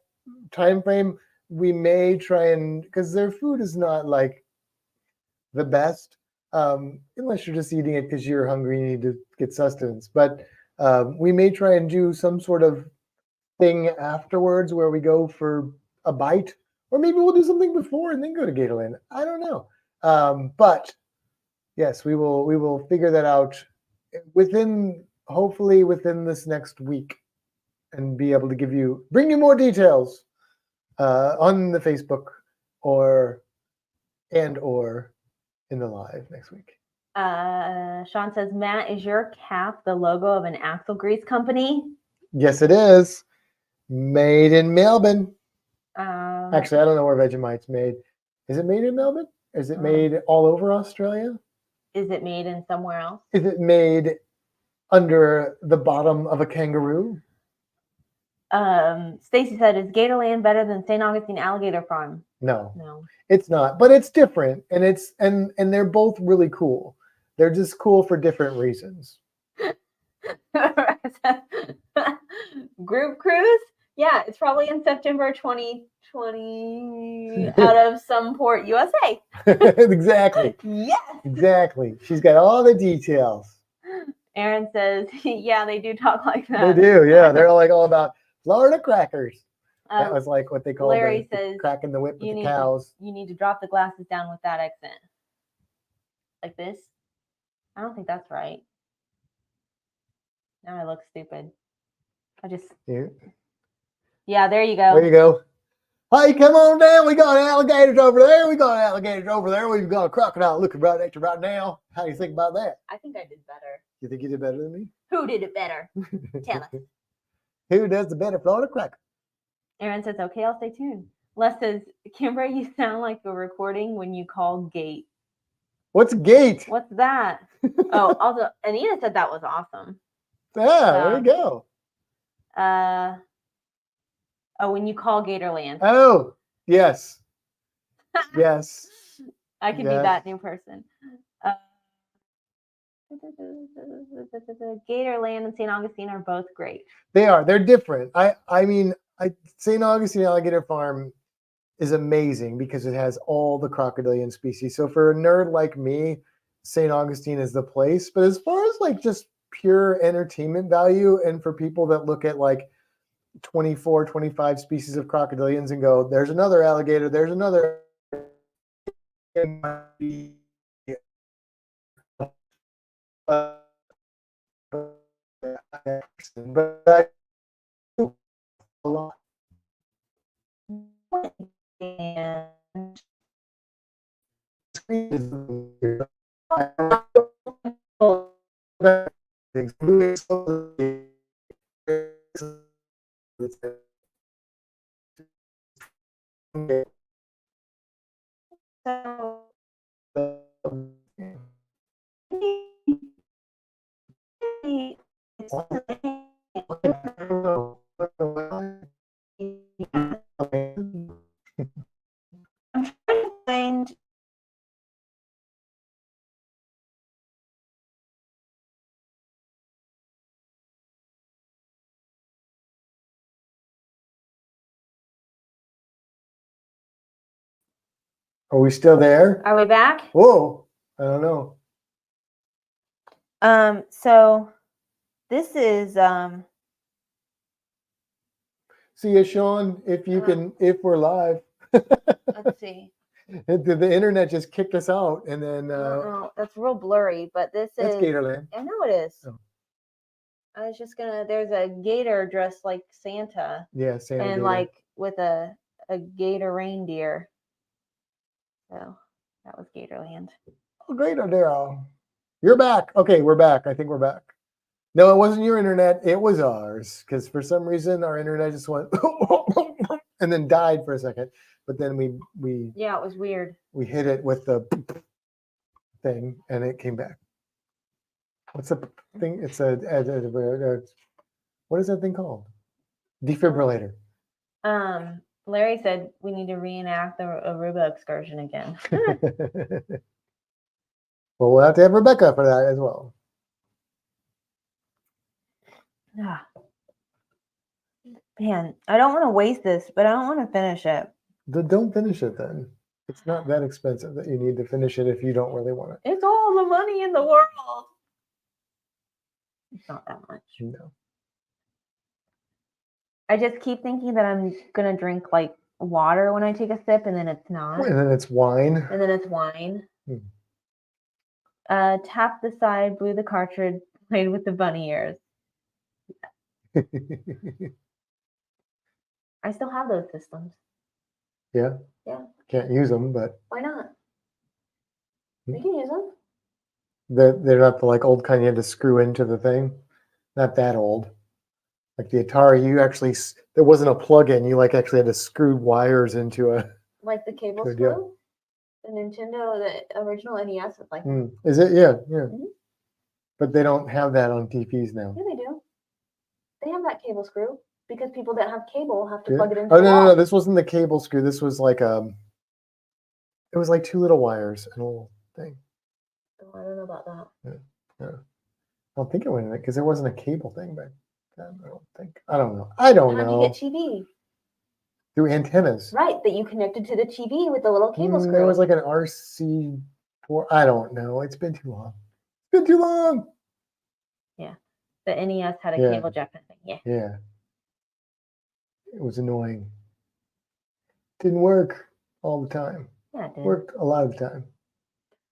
time frame. We may try and, because their food is not like the best, unless you're just eating it because you're hungry and you need to get sustenance. But we may try and do some sort of thing afterwards where we go for a bite, or maybe we'll do something before and then go to Gatorland. I don't know. But yes, we will figure that out hopefully within this next week, and be able to bring you more details on the Facebook or in the live next week. Sean says, Matt, is your cap the logo of an axle grease company? Yes, it is. Made in Melbourne. Actually, I don't know where Vegemite's made. Is it made in Melbourne? Is it made all over Australia? Is it made in somewhere else? Is it made under the bottom of a kangaroo? Stacy said, is Gatorland better than St. Augustine Alligator Farm? No, it's not. But it's different, and and they're both really cool. They're just cool for different reasons. Group cruise? Yeah, it's probably in September 2020 out of some port, USA. Exactly. Yes. Exactly. She's got all the details. Aaron says, yeah, they do talk like that. They do, yeah. They're all about Florida crackers. That was like what they call Larry the says, cracking the whip with the cows. You need to drop the glasses down with that accent. Like this? I don't think that's right. Now I look stupid. Yeah, there you go. There you go. Hey, come on down. We got alligators over there. We got alligators over there. We've got a crocodile looking right at you right now. How do you think about that? I think I did better. You think you did better than me? Who did it better? Tell us. Who does the better Florida cracker? Aaron says, okay, I'll stay tuned. Les says, Kimbra, you sound like a recording when you call gate. What's gate? What's that? Oh, also, Anita said that was awesome. Yeah, there you go. Oh, when you call Gatorland. Oh, yes. Yes. I can be that new person. Gatorland and St. Augustine are both great. They are. They're different. I mean, St. Augustine Alligator Farm is amazing because it has all the crocodilian species. So for a nerd like me, St. Augustine is the place. But as far as like just pure entertainment value, and for people that look at like 24, 25 species of crocodilians and go, there's another alligator, there's another, it might be but I do a lot. And so I'm trying to find. Are we still there? Are we back? Whoa, I don't know. So this is See you, Sean. If you can, if we're live. Let's see. The internet just kicked us out, and then I don't know. That's real blurry, but this that's is. Gatorland. I know it is. Oh. I was just gonna. There's a gator dressed like Santa, Yeah, Santa and Gator. like with a gator reindeer. So that was Gatorland. Oh, great, Daryl. You're back. Okay, we're back. I think we're back. No, it wasn't your internet. It was ours. Because for some reason, our internet just went and then died for a second. But then we Yeah, it was weird. hit it with the thing, and it came back. What's the thing? It's what is that thing called? Defibrillator. Larry said we need to reenact the Aruba excursion again. Well, we'll have to have Rebecca for that as well. ah. Man, I don't want to waste this, but I don't want to finish it. Don't finish it then. It's not that expensive that you need to finish it if you don't really want it. It's all the money in the world. It's not that much. No. I just keep thinking that I'm gonna drink like water when I take a sip, and then it's not. And then it's wine. And then it's wine. Hmm. Tap the side, blew the cartridge, played with the bunny ears. I still have those systems. Yeah. Yeah. Can't use them, but Why not? Hmm. You can use them. they're not the like old kind you had to screw into the thing. Not that old. Like the Atari, you actually there wasn't a plug-in. You like actually had to screw wires into a. Like the cable Good deal. screw. The Nintendo, the original NES was like that. Hmm. Is it? Yeah, yeah. Mhm. But they don't have that on TVs now. Yeah, they do. They have that cable screw because people that have cable have to Yeah. plug it into Oh the no, wall. no, no! This wasn't the cable screw. This was like it was like two little wires and a little thing. Oh, I don't know about that. Yeah. I don't think it went in it because there wasn't a cable thing back then. I don't think. I don't know. I don't How do know. you get TV? Through antennas. Right, that you connected to the TV with the little cable screw. There was like an RC port. I don't know. It's been too long. It's been too long. The NES had a Yeah. cable jack thing. Yeah. Yeah. It was annoying. Didn't work all the time. Yeah, it did. Worked a lot of the time.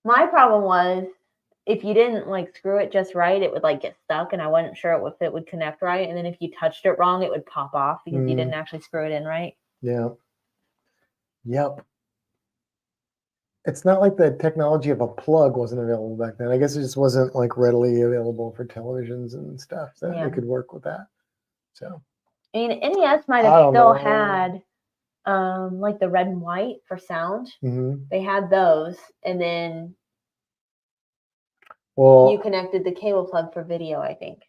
My problem was if you didn't like screw it just right, it would like get stuck, and I wasn't sure if it would connect right. And then if you touched it wrong, it would pop off because you didn't actually screw it in right. Yeah. Yep. It's not like the technology of a plug wasn't available back then. I guess it just wasn't like readily available for televisions and stuff that Yeah. they could work with that. So I mean, NES might I have don't still know. had like the red and white for sound. mhm. They had those, and then Well, you connected the cable plug for video, I think.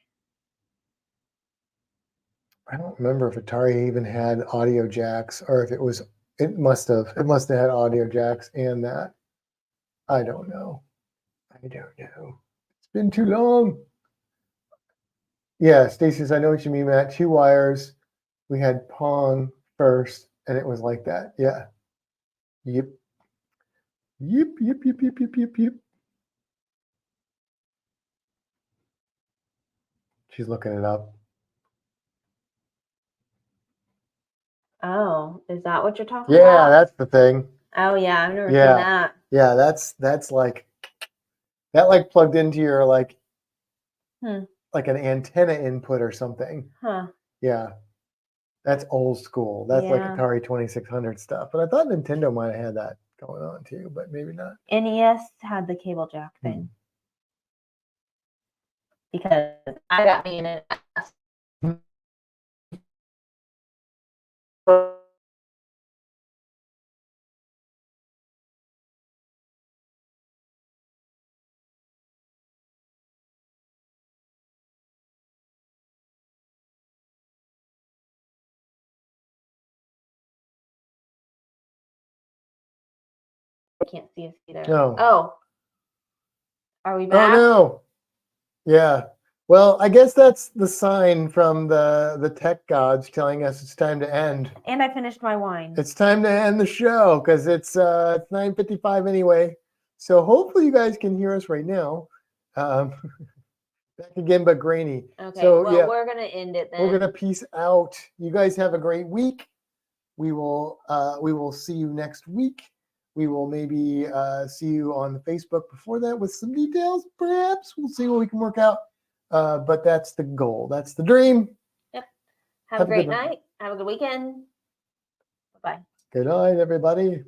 I don't remember if Atari even had audio jacks or if it must have had audio jacks and that. I don't know. It's been too long. Yeah, Stacy says, I know what you mean, Matt. 2 wires. We had Pong first, and it was like that. Yeah. Yep. Yep, yep, yep, yep, yep, yep, yep. She's looking it up. Oh, is that what you're talking Yeah, about? that's the thing. Oh yeah, I've never Yeah. seen that. Yeah, that's like that like plugged into your like like an antenna input or something. Huh. Yeah. That's old school. That's like Yeah. Atari 2600 stuff. But I thought Nintendo might have had that going on too, but maybe not. NES had the cable jack Hmm. thing. Because I got me in it. I can't see us either. No. Oh. Are we Oh back? no. Yeah. Well, I guess that's the sign from the tech gods telling us it's time to end. And I finished my wine. It's time to end the show because it's 9:55 anyway. So hopefully you guys can hear us right now. Back again, but grainy. Okay, So well, yeah, we're going to end it then. we're gonna peace out. You guys have a great week. We will see you next week. We will maybe see you on the Facebook before that with some details. Perhaps we'll see what we can work out. But that's the goal. That's the dream. Have Have a a great good one. night. Have a good weekend. Bye-bye. Good night, everybody.